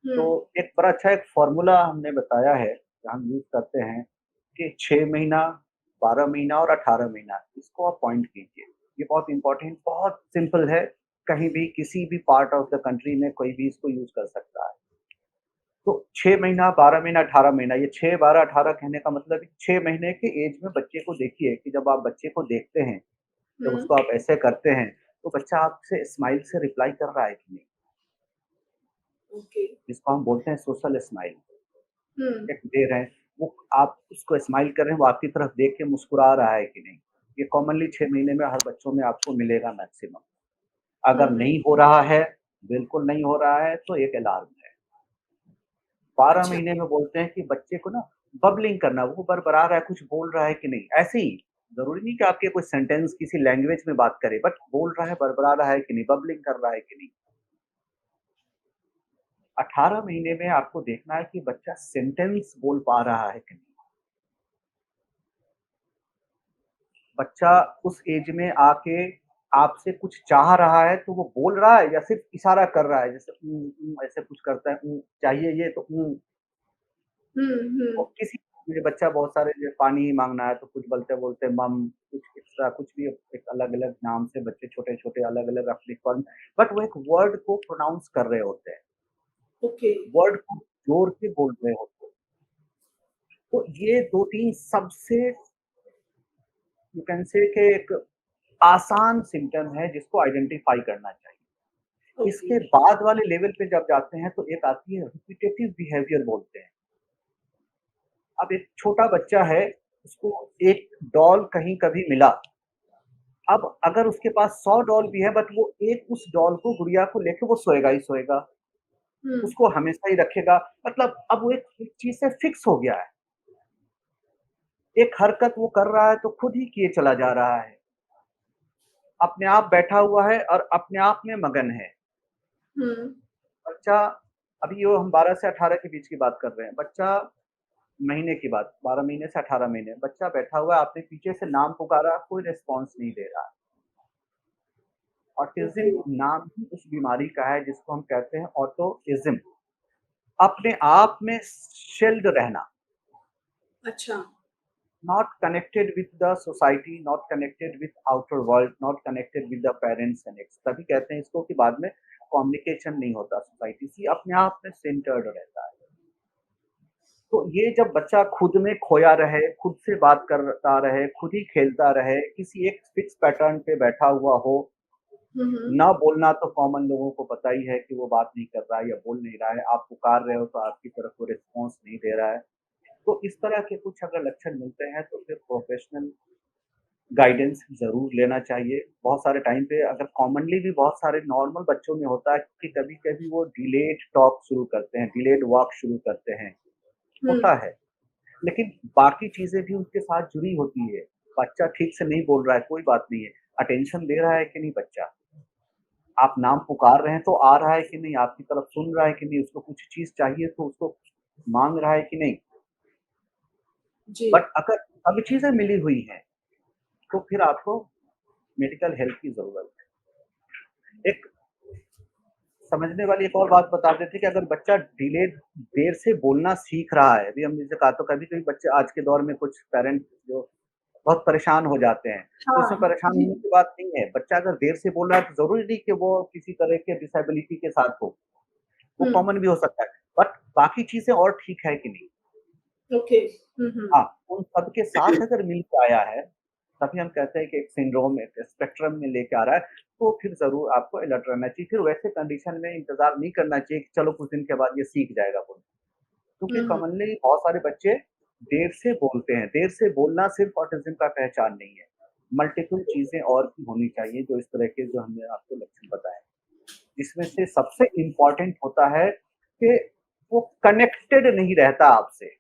हुँ, तो एक बड़ा अच्छा एक फ़ॉर्मूला हमने बताया है, हम यूज़ करते हैं कि 6 महीना, 12 महीना और 18 महीना, इसको आप पॉइंट कीजिए। ये बहुत इम्पोर्टेंट, बहुत सिंपल है, कहीं भी किसी भी पार्ट ऑफ द कंट्री में कोई भी इसको यूज़ कर सकता है। तो 6 महीना, 12 महीना, 18 महीना, ये 6, 12, 18 कहने का मतलब है 6 महीने की एज में बच्चे को देखिए कि जब आप बच्चे को देखते हैं, जब हुँ, उसको आप ऐसे करते हैं, तो बच्चा आपसे स्माइल से रिप्लाई कर रहा है कि नहीं? ओके। जिसको हम बोलते हैं सोशल स्माइल। हुँ, एक दे रहे हैं, वो आप उसको स्माइल कर रहे हैं, वो आपकी तरफ देख के मुस्कुरा रहा है कि नहीं? ये कॉमनली 6 महीने में हर बच्चों में आपको मिलेगा मैक्सिमम। हुँ, अगर हुँ। नहीं हो रहा है, बिल्कुल नहीं हो रहा है, तो एक अलार्म है। 12 अच्छा। महीने में बोलते हैं कि बच्चे को ना बबलिंग करना, वो बड़बड़ा रहा है, कुछ बोल रहा है कि नहीं? ऐसे ही, ज़रूरी नहीं कि आपके कोई सेंटेंस किसी लैंग्वेज में बात करे, बट बोल रहा है, बड़बड़ा रहा है कि नहीं? बबलिंग कर रहा है कि नहीं? 18 महीने में आपको देखना है कि बच्चा सेंटेंस बोल पा रहा है कि नहीं? बच्चा उस एज में आके आपसे कुछ चाह रहा है, तो वो बोल रहा है या सिर्फ़ इशारा कर रहा है? जैसे ऐसे कुछ करता है, चाहिए ये तो हुँ, वो हुँ। किसी मेरे बच्चा बहुत सारे जो पानी माँगना है, तो कुछ बोलते-बोलते मम, कुछ एक्स्ट्रा कुछ भी एक अलग-अलग नाम से बच्चे छोटे-छोटे अलग-अलग अपने फॉर्म, बट वो एक वर्ड को प्रोनाउंस कर रहे होते हैं, ओके। वर्ड को जोर के बोल रहे होते हैं। तो ये 2-3 सबसे यू कैन से कि एक आसान सिम्पटम है जिसको आइडेंटिफ़ाई करना चाहिए। ओके। इसके बाद वाले लेवल पे जब जाते हैं तो एक आती है रिपिटेटिव बिहेवियर बोलते हैं। अब एक छोटा बच्चा है, उसको एक डॉल कहीं कभी मिला, अब अगर उसके पास 100 डॉल भी है बट वो एक उस डॉल को गुड़िया को लेके वो सोएगा ही सोएगा, हुँ, उसको हमेशा ही रखेगा, मतलब अब वो एक चीज़ से फिक्स हो गया है। एक हरकत वो कर रहा है तो खुद ही किए चला जा रहा है। अपने आप बैठा हुआ है और अपने आप में मगन है। हुँ। बच्चा अभी यो हम 12 से 18 के बीच की बात कर रहे हैं। बच्चा महीने की बात, 12 महीने से 18 महीने, बच्चा बैठा हुआ है, आपने पीछे से नाम पुकारा, कोई रिस्पॉन्स नहीं दे रहा है। ओके। ऑटिज़्म नाम ही उस बीमारी का है जिसको हम कहते हैं ऑटोइज़्म। अपने आप में शील्ड रहना, अच्छा। Not connected with the society, not connected with outer world, not connected with the parents and x, तभी कहते हैं इसको कि बाद में कम्युनिकेशन नहीं होता सोसाइटी से, अपने आप में सेंटर्ड रहता है। तो ये जब बच्चा खुद में खोया रहे, खुद से बात करता रहे, खुद ही खेलता रहे, किसी एक फिक्स पैटर्न पे बैठा हुआ हो, हुँ, हुँ। ना बोलना तो कॉमन लोगों को पता ही है कि वो बात नहीं कर रहा है या बोल नहीं रहा है, आप पुकार रहे हो तो आपकी तरफ वो रिस्पॉन्स नहीं दे रहा है। तो इस तरह के कुछ अगर लक्षण मिलते हैं तो फिर प्रोफेशनल गाइडेंस ज़रूर लेना चाहिए। बहुत सारे टाइम पे अगर कॉमनली भी बहुत सारे नॉर्मल बच्चों में होता है कि कभी-कभी वो डिलेड टॉक शुरू करते हैं, डिलेड वॉक शुरू करते हैं, हुँ, होता है। लेकिन बाकी चीज़ें भी उसके साथ जुड़ी होती है। बच्चा ठीक से नहीं बोल रहा है, कोई बात नहीं है। अटेंशन दे रहा है कि नहीं बच्चा? आप नाम पुकार रहे हैं तो आ रहा है कि नहीं? आपकी तरफ सुन रहा है कि नहीं? उसको कुछ चीज़ चाहिए तो उसको माँग रहा है कि नहीं? जी। बट अगर सब चीज़ें मिली हुई हैं, तो फिर आपको मेडिकल हेल्प की ज़रूरत है। एक समझने वाली एक और बात बता देते हैं कि अगर बच्चा देर से बोलना सीख रहा है, अभी हमने जैसे कहा, तो कभी-कभी बच्चे आज के दौर में कुछ पेरेंट्स जो बहुत परेशान हो जाते हैं, तो इसमें हाँ, परेशान जी। होने की बात नहीं है। बच्चा अगर देर से बोल रहा है तो ज़रूरी नहीं कि वो किसी तरह के डिसेबिलिटी के साथ हो, वो हुँ, कॉमन भी हो सकता है, बट बाकी चीज़ें और ठीक है कि नहीं? ओके। हुँ, हुँ। हाँ, उन सब के साथ अगर मिल के आया है, तभी हम कहते हैं कि एक सिंड्रोम एक स्पेक्ट्रम में लेके आ रहा है, तो फिर ज़रूर आपको अलर्ट रहना चाहिए। फिर वैसे कंडीशन में इंतज़ार नहीं करना चाहिए कि चलो कुछ दिन के बाद ये सीख जाएगा बोलना। क्योंकि हुँ, हुँ। कॉमनली बहुत सारे बच्चे देर से बोलते हैं। देर से बोलना सिर्फ़ ऑटिज़्म का पहचान नहीं है। मल्टीपल चीज़ें और भी होनी चाहिए जो इस तरह के जो हमने आपको लक्षण बताए। जिसमें से सबसे इम्पोर्टेंट होता है कि वो कनेक्टेड नहीं रहता आपसे।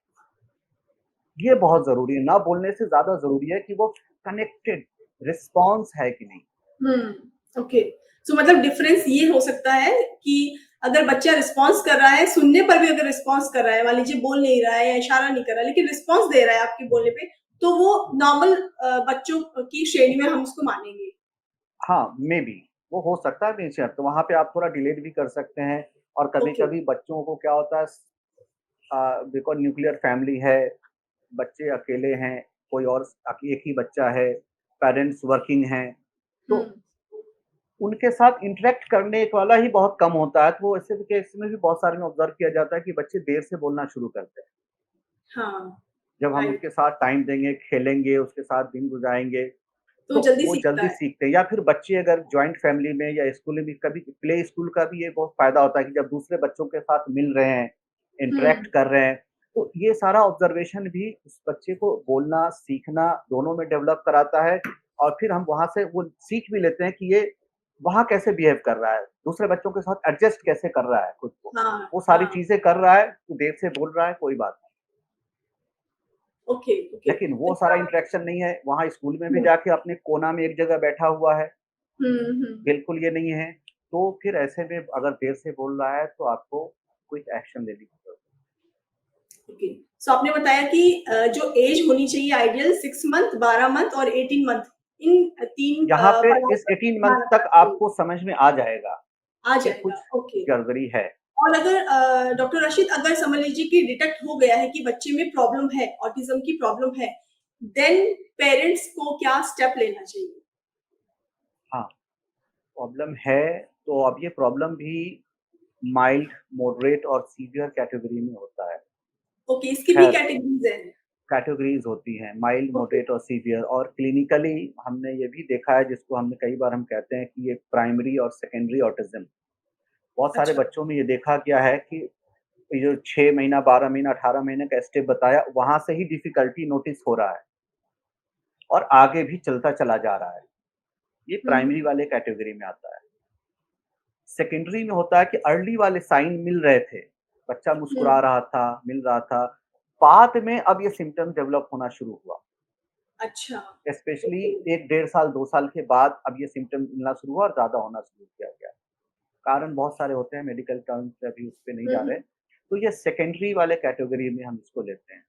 ये बहुत ज़रूरी है, ना बोलने से ज़्यादा ज़रूरी है कि वो कनेक्टेड रिस्पॉन्स है कि नहीं। हुँ, ओके। सो मतलब डिफरेंस ये हो सकता है कि अगर बच्चा रिस्पॉन्स कर रहा है, सुनने पर भी अगर रिस्पॉन्स कर रहा है, मान लीजिए बोल नहीं रहा है या इशारा नहीं कर रहा है, लेकिन रिस्पॉन्स दे रहा है आपके बोलने पे, तो वो नॉर्मल बच्चों की श्रेणी में हम उसको मानेंगे। हाँ, मेबी वो हो सकता है बेशक, तो वहाँ पे आप थोड़ा डिलेट भी कर सकते हैं और ओके। कभी-कभी बच्चों को क्या होता है बिकॉज़ न्यूक्लियर फैमिली है, बच्चे अकेले हैं, कोई और एक ही बच्चा है, पेरेंट्स वर्किंग हैं, हुँ, तो उनके साथ इंटरैक्ट करने वाला ही बहुत कम होता है, तो वो ऐसे केस में भी बहुत सारे में ऑब्ज़र्व किया जाता है कि बच्चे देर से बोलना शुरू करते हैं। हाँ, जब हम राइट। उसके साथ टाइम देंगे, खेलेंगे, उसके साथ दिन गुज़ारेंगे, तो तो जल्दी वो सीखता जल्दी है। सीखते हैं। या फिर बच्चे अगर जॉइंट फैमिली में या स्कूल में भी, कभी प्ले स्कूल का भी ये बहुत फ़ायदा होता है कि जब दूसरे बच्चों के साथ मिल रहे हैं, हुँ, इंटरैक्ट कर रहे हैं, तो ये सारा ऑब्ज़र्वेशन भी उस बच्चे को बोलना, सीखना दोनों में डेवलप कराता है और फिर हम वहाँ से वो सीख भी लेते हैं कि ये वहाँ कैसे बिहेव कर रहा है, दूसरे बच्चों के साथ एडजस्ट कैसे कर रहा है खुद को। हाँ, वो सारी हाँ, चीज़ें कर रहा है, तो देर से बोल रहा है, कोई बात नहीं। Okay, okay. लेकिन तो वो सारा इसका इंटरेक्शन नहीं है, वहाँ स्कूल में भी हुँ, जाके अपने कोना में एक जगह बैठा हुआ है, हुँ, हुँ। बिल्कुल ये नहीं है। तो फिर ऐसे में अगर देर से बोल रहा है तो आपको क्विक एक्शन लेने की ज़रूरत ओके। सो आपने बताया कि जो एज होनी चाहिए आइडियल 6 मंथ, 12 मंथ और 18 मंथ इन 3 है। यहाँ पे पड़ाव इस पर 18 मंथ ध्यान रखना तक चाहिए। आपको समझ में आ जाएगा आ कि जाएगा, कुछ ओके। गड़बड़ी है। और अगर डॉक्टर रशीद अगर समझ लीजिए कि डिटेक्ट हो गया है कि बच्चे में प्रॉब्लम है, ऑटिज़्म की प्रॉब्लम है, देन पेरेंट्स को क्या स्टेप लेना चाहिए? हाँ, प्रॉब्लम है, तो अब ये प्रॉब्लम भी माइल्ड, मॉडरेट और सीवियर कैटेगरी में होता है। ओके, इसकी भी खैर, कैटेगरीज़ हैं। कैटेगरीज़ होती हैं, माइल्ड, ओके, मॉडरेट और सीवियर, और क्लिनिकली हमने ये भी देखा है, जिसको हमने कई बार हम कहते हैं कि ये प्राइमरी और सेकेंडरी ऑटिज़्म। बहुत सारे अच्छा। बच्चों में ये देखा गया है कि ये जो 6 महीना, 12 महीना, 18 महीने का स्टेप बताया, वहाँ से ही डिफ़िकल्टी नोटिस हो रहा है और आगे भी चलता चला जा रहा है। ये हुँ, प्राइमरी हुँ, वाले कैटेगरी में आता है। सेकेंडरी में होता है कि अर्ली वाले साइन मिल रहे थे, बच्चा हुँ, मुस्कुरा रहा था, मिल रहा था, बाद में अब ये सिम्पटम डेवलप होना शुरू हुआ। अच्छा, स्पेशली ओके। 1 डेढ़ साल, 2 साल के बाद अब ये सिम्पटम मिलना शुरू हुआ और ज़्यादा होना शुरू किया गया। कारण बहुत सारे होते हैं, मेडिकल टर्म्स पे अभी उस पे नहीं हुँ, जा रहे। हुँ, तो ये सेकेंडरी वाले कैटेगरी में हम इसको लेते हैं।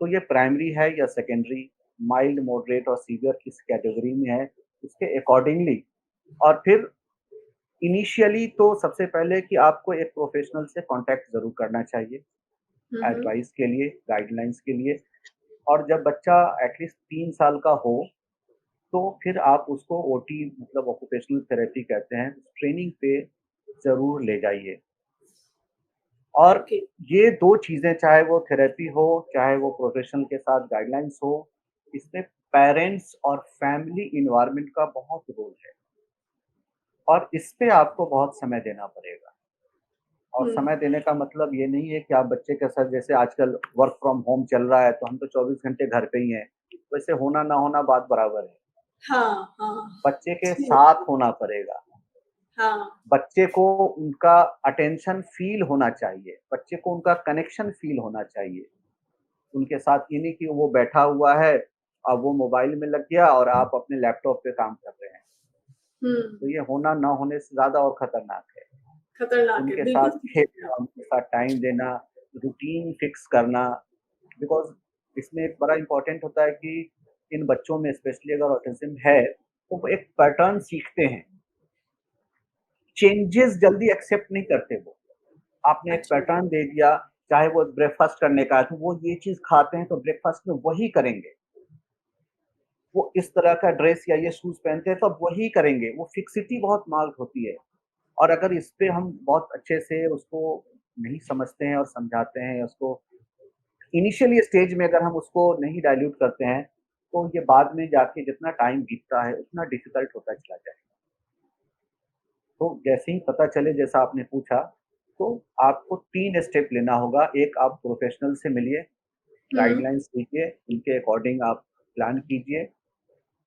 तो ये प्राइमरी है या सेकेंडरी, माइल्ड, मॉडरेट और सीवियर किस कैटेगरी में है, उसके अकॉर्डिंगली। और फिर इनिशियली तो सबसे पहले कि आपको एक प्रोफ़ेशनल से कॉन्टैक्ट ज़रूर करना चाहिए, हुँ, हुँ, एडवाइस के लिए, गाइडलाइंस के लिए। और जब बच्चा एटलीस्ट 3 साल का हो, तो फिर आप उसको ओटी मतलब ऑक्यूपेशनल थेरेपी कहते हैं, ट्रेनिंग पे ज़रूर ले जाइए। और ओके। ये 2 चीज़ें, चाहे वो थेरेपी हो, चाहे वो प्रोफ़ेशनल के साथ गाइडलाइंस हो, इसमें पेरेंट्स और फैमिली एनवायरनमेंट का बहुत रोल है और इस पे आपको बहुत समय देना पड़ेगा। और हुँ, समय देने का मतलब ये नहीं है कि आप बच्चे के साथ, जैसे आजकल वर्क फ्रॉम होम चल रहा है, तो हम तो 24 घंटे घर पे ही हैं, वैसे होना ना होना बात बराबर है। हाँ, हाँ। बच्चे के जी, साथ होना पड़ेगा। हाँ, बच्चे को उनका अटेंशन फ़ील होना चाहिए, बच्चे को उनका कनेक्शन फ़ील होना चाहिए। उनके साथ ये नहीं कि वो बैठा हुआ है, अब वो मोबाइल में लग गया और आप अपने लैपटॉप पे काम कर रहे हैं। हुँ, तो ये होना ना होने से ज़्यादा और खतरनाक है। खतरनाक है, उनके बिल्कुल साथ ठीक कह रहे हैं खेलना, आप। उनके साथ टाइम देना, रूटीन फिक्स करना, बिकॉज़ इसमें एक बड़ा इम्पोर्टेंट होता है कि इन बच्चों में स्पेशली अगर ऑटिज्म है, तो वो एक पैटर्न सीखते हैं। चेंजेस जल्दी एक्सेप्ट नहीं करते वो। आपने एक अच्छा। पैटर्न दे दिया, चाहे वो ब्रेकफ़ास्ट करने का है, तो वो ये चीज़ खाते हैं तो ब्रेकफ़ास्ट में वही करेंगे। वो इस तरह का ड्रेस या ये शूज़ पहनते हैं तो अब वही करेंगे, वो फिक्सिटी बहुत मार्क्ड होती है। और अगर इस पे हम बहुत अच्छे से उसको नहीं समझते हैं और समझाते हैं, उसको इनिशियली स्टेज में अगर हम उसको नहीं डाइल्यूट करते हैं, तो ये बाद में जाके जितना टाइम बीतता है, उतना डिफ़िकल्ट होता चला जाएगा। तो जैसे ही पता चले जैसा आपने पूछा, तो आपको 3 स्टेप लेना होगा। एक आप प्रोफ़ेशनल से मिलिए, हुँ, गाइडलाइंस लीजिए, उनके अकॉर्डिंग आप प्लान कीजिए।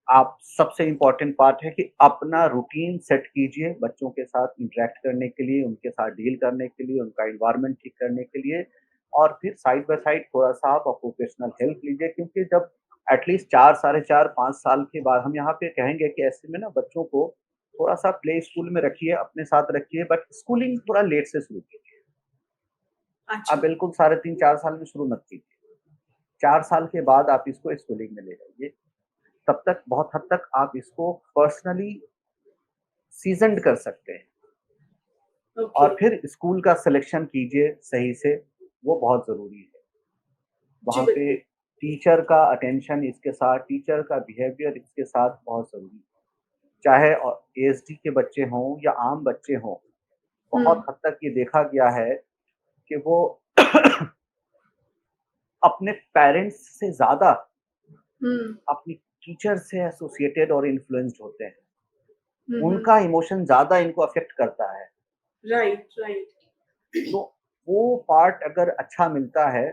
आप सबसे इम्पोर्टेंट पार्ट है कि अपना रूटीन सेट कीजिए बच्चों के साथ इंटरैक्ट करने के लिए, उनके साथ डील करने के लिए, उनका एनवायरनमेंट ठीक करने के लिए और फिर साइड बाय साइड थोड़ा-सा आप प्रोफ़ेशनल हेल्प लीजिए क्योंकि जब एटलीस्ट 4 साढ़े 4, 5 साल के बाद हम यहाँ पे कहेंगे कि ऐसे में ना बच्चों को थोड़ा-सा प्ले स्कूल में रखिए, अपने साथ रखिए बट स्कूलिंग थोड़ा लेट से शुरू कीजिए। आप अच्छा। बिल्कुल साढ़े 3, 4 साल में शुरू मत कीजिए। 4 साल के बाद आप इसको स्कूलिंग में ले जाइए। तब तक बहुत हद तक आप इसको पर्सनली सीज़न्ड कर सकते हैं ओके। और फिर स्कूल का सिलेक्शन कीजिए सही से, वो बहुत ज़रूरी है। जी, वहाँ पे बिल्कुल। टीचर का अटेंशन इसके साथ, टीचर का बिहेवियर इसके साथ बहुत ज़रूरी है। चाहे एएसडी के बच्चे हों या आम बच्चे हों, हुँ, बहुत हद तक ये देखा गया है कि वो अपने पेरेंट्स से ज़्यादा हुँ, अपनी टीचर से एसोसिएटेड और इन्फ्लुएंस्ड होते हैं। हुँ, हुँ। उनका इमोशन ज़्यादा इनको अफ़ेक्ट करता है। Right, right. तो वो पार्ट अगर अच्छा मिलता है,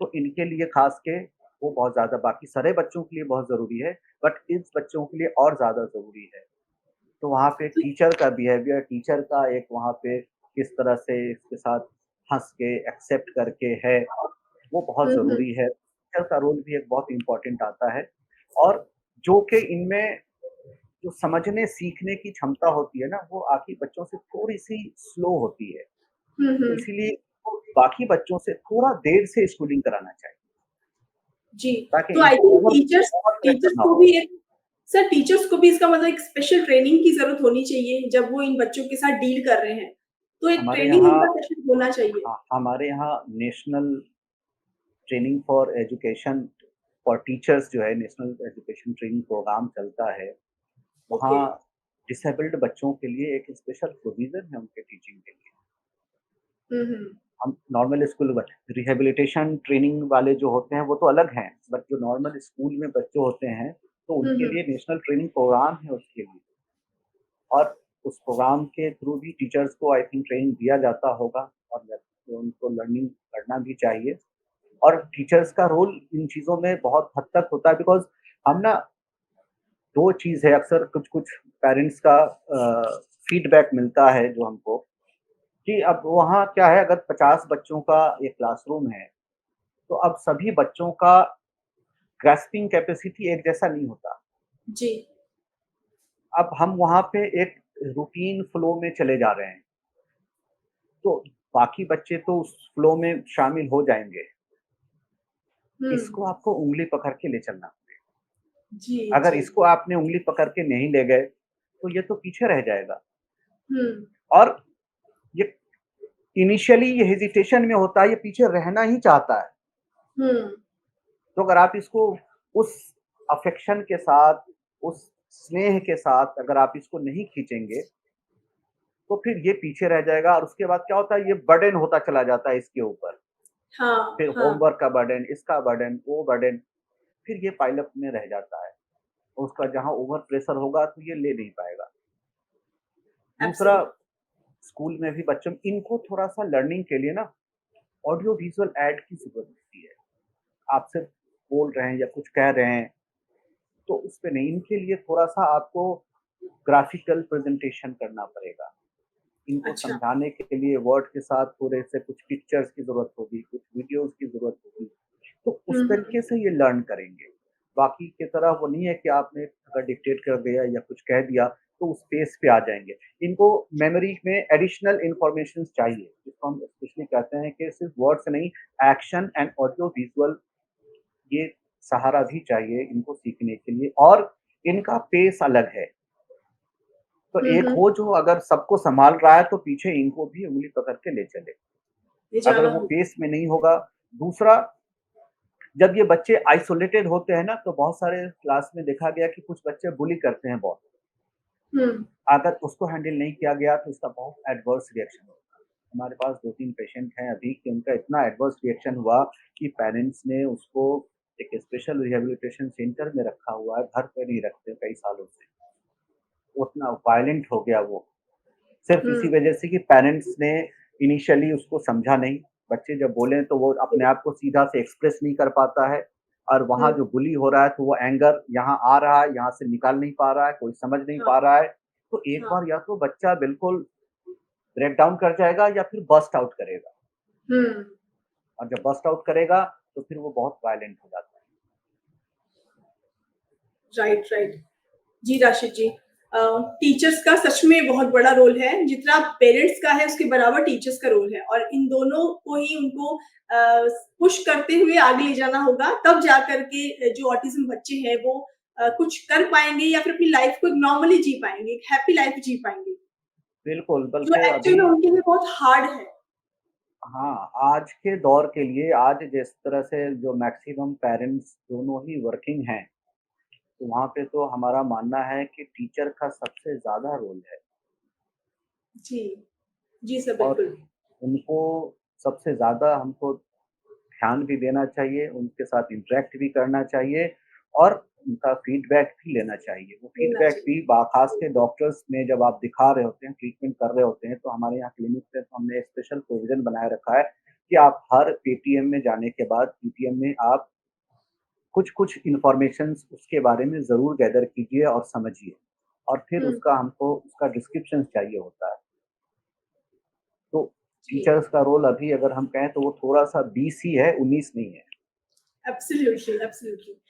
तो इनके लिए ख़ास के वो बहुत ज़्यादा बाकी सारे बच्चों के लिए बहुत ज़रूरी है, बट इस बच्चों के लिए और ज़्यादा ज़रूरी है। तो वहाँ पे तो टीचर का बिहेवियर, टीचर का एक वहाँ पे किस तरह से इसके साथ हँस के, एक्सेप्ट करके है, वो बहुत हुँ, हुँ। ज़रूरी है। टीचर का रोल भी एक बहुत इम्पोर्टेंट आता है और जो कि इनमें जो समझने, सीखने की क्षमता होती है ना, वो बाकी बच्चों से थोड़ी-सी स्लो होती है। हुँ, तो हुँ। इसीलिए तो बाकी बच्चों से थोड़ा देर से स्कूलिंग कराना चाहिए, जी, ताकि तो आई इनको think over teachers over pressure teachers ना को हो। भी एक सर टीचर्स को भी इसका मतलब एक स्पेशल ट्रेनिंग की ज़रूरत होनी चाहिए, जब वो इन बच्चों के साथ डील कर रहे हैं। तो एक हमारे ट्रेनिंग यहाँ उनका सेशन होना चाहिए। हमारे यहाँ national training for education for teachers जो है, नेशनल एजुकेशन ट्रेनिंग प्रोग्राम चलता है। वहाँ ओके। डिसेबल्ड बच्चों के लिए एक स्पेशल प्रोविज़न है उनके टीचिंग के लिए। हुँ, हुँ। हम normal school but rehabilitation training वाले जो होते हैं वो तो अलग हैं, बट जो नॉर्मल स्कूल में बच्चे होते हैं, तो हुँ, उनके हुँ। लिए नेशनल ट्रेनिंग प्रोग्राम है उसके लिए और उस प्रोग्राम के थ्रू भी टीचर्स को आई थिंक ट्रेनिंग दिया जाता होगा और तो उनको लर्निंग करना भी चाहिए और टीचर्स का रोल इन चीज़ों में बहुत हद तक होता है बिकॉज़ हम ना 2 चीज़ है अक्सर कुछ-कुछ पेरेंट्स का फीडबैक मिलता है जो हमको कि अब वहाँ क्या है अगर 50 बच्चों का एक क्लासरूम है, तो अब सभी बच्चों का ग्रास्पिंग कैपेसिटी एक जैसा नहीं होता। जी। अब हम वहाँ पे एक रूटीन फ्लो में चले जा रहे हैं, तो बाकी बच्चे तो उस फ्लो में शामिल हो जाएँगे। हुँ। इसको आपको उँगली पकड़ के ले चलना पड़ेगा। जी, अगर जी। इसको आपने उँगली पकड़ के नहीं ले गए, तो ये तो पीछे रह जाएगा हुँ, और ये इनिशियली ये हेजिटेशन में होता है, ये पीछे रहना ही चाहता है। हुँ। तो अगर आप इसको उस अफ़ेक्शन के साथ, उस स्नेह के साथ अगर आप इसको नहीं खींचेंगे, तो फिर ये पीछे रह जाएगा और उसके बाद क्या होता है, ये बर्डन होता चला जाता है इसके ऊपर। हाँ, फिर हाँ। होमवर्क का बर्डन, इसका बर्डन, वो बर्डन, फिर ये पाइल अप में रह जाता है। उसका जहाँ ओवर प्रेशर होगा, तो ये ले नहीं पाएगा। दूसरा, एब्सोल्यूट। स्कूल में भी बच्चों इनको थोड़ा-सा लर्निंग के लिए ना ऑडियो विजुअल ऐड की ज़रूरत होती है। आप सिर्फ़ बोल रहे हैं या कुछ कह रहे हैं, तो उसपे नहीं, इनके लिए थोड़ा-सा आपको ग्राफ़िकल प्रेज़ेंटेशन करना पड़ेगा। इनको अच्छा। समझाने के लिए वर्ड के साथ थोड़े से कुछ पिक्चर्स की ज़रूरत होगी, कुछ वीडियोज़ की ज़रूरत होगी, तो हुँ, उस हुँ। तरीके से ये लर्न करेंगे। बाकी की तरह वो नहीं है कि आपने अगर डिक्टेट कर दिया या कुछ कह दिया, तो उस पेस पे आ जाएँगे। इनको मेमोरी में एडिशनल इन्फॉर्मेशंस चाहिए, जिसको हम स्पेशली कहते हैं कि सिर्फ़ वर्ड्स नहीं, एक्शन एंड ऑडियो विजुअल ये सहारा भी चाहिए इनको सीखने के लिए और इनका पेस अलग है। तो एक हम्म। हो जो अगर सबको सँभाल रहा है तो पीछे इनको भी उँगली पकड़ के ले चले। ले अगर जाना वो होगा। पेस में नहीं होगा दूसरा जब ये बच्चे आइसोलेटेड होते हैं ना, तो बहुत सारे क्लास में देखा गया कि कुछ बच्चे बुली करते हैं बहुत। हम्म। अगर उसको हैंडल नहीं किया गया तो इसका बहुत एडवर्स रिएक्शन होता है। हमारे पास 2-3 पेशेंट हैं अभी कि उनका इतना एडवर्स रिएक्शन हुआ कि पेरेंट्स ने उसको एक स्पेशल रिहैबिलिटेशन सेंटर में रखा हुआ है, घर पे नहीं रखते कई सालों से। उतना वायलेंट हो गया वो। सिर्फ़ इसी हम्म। वजह से कि पेरेंट्स ने इनिशियली उसको समझा नहीं। बच्चे जब बोलें तो वो अपने आप को सीधा से एक्सप्रेस नहीं कर पाता है और वहाँ हम्म। जो बुली हो रहा है तो वो एंगर यहाँ आ रहा है, यहाँ से निकाल नहीं पा रहा है, कोई समझ नहीं हाँ। पा रहा है। तो एक हाँ। बार या तो बच्चा बिल्कुल ब्रेक डाउन कर जाएगा या फिर बर्स्ट आउट करेगा हम्म। और जब बर्स्ट आउट करेगा तो फिर वो बहुत वायलेंट हो जाता है। Right, right. जी, राशिद जी। टीचर्स का सच में बहुत बड़ा रोल है, जितना पेरेंट्स का है उसके बराबर टीचर्स का रोल है और इन दोनों को ही उनको पुश करते हुए आगे ले जाना होगा, तब जाकर के जो ऑटिज़्म बच्चे हैं वो कुछ कर पाएँगे या फिर अपनी लाइफ़ को एक नॉर्मली जी पाएँगे, एक हैप्पी लाइफ़ जी पाएँगे, बिल्कुल, जो बल्कि एक्चुअल अभी में उनके लिए बहुत हार्ड है। हाँ, आज के दौर के लिए आज जिस तरह से जो मैक्सिमम पेरेंट्स दोनों ही वर्किंग हैं, तो वहाँ पे तो हमारा मानना है कि टीचर का सबसे ज़्यादा रोल है जी। जी सर, और बिल्कुल। उनको सबसे ज़्यादा हमको ध्यान भी देना चाहिए, उनके साथ इंटरैक्ट भी करना चाहिए और उनका फीडबैक भी लेना चाहिए। वो मिलना फीडबैक चाहिए। भी बाख़ास के डॉक्टर्स में जब आप दिखा रहे होते हैं, ट्रीटमेंट कर रहे होते हैं, तो हमारे यहाँ क्लिनिक पे तो हमने स्पेशल प्रोविज़न बनाए रखा है कि आप हर पेटीएम में जाने के बाद पीटीएम में आप कुछ-कुछ इन्फॉर्मेशंस उसके बारे में ज़रूर गैदर कीजिए और समझिए और फिर हुँ। उसका हमको उसका डिस्क्रिप्शन चाहिए होता है। तो जी। टीचर्स का रोल अभी अगर हम कहें तो वो थोड़ा-सा 20 ही है, 19 नहीं है। Absolutely, absolutely.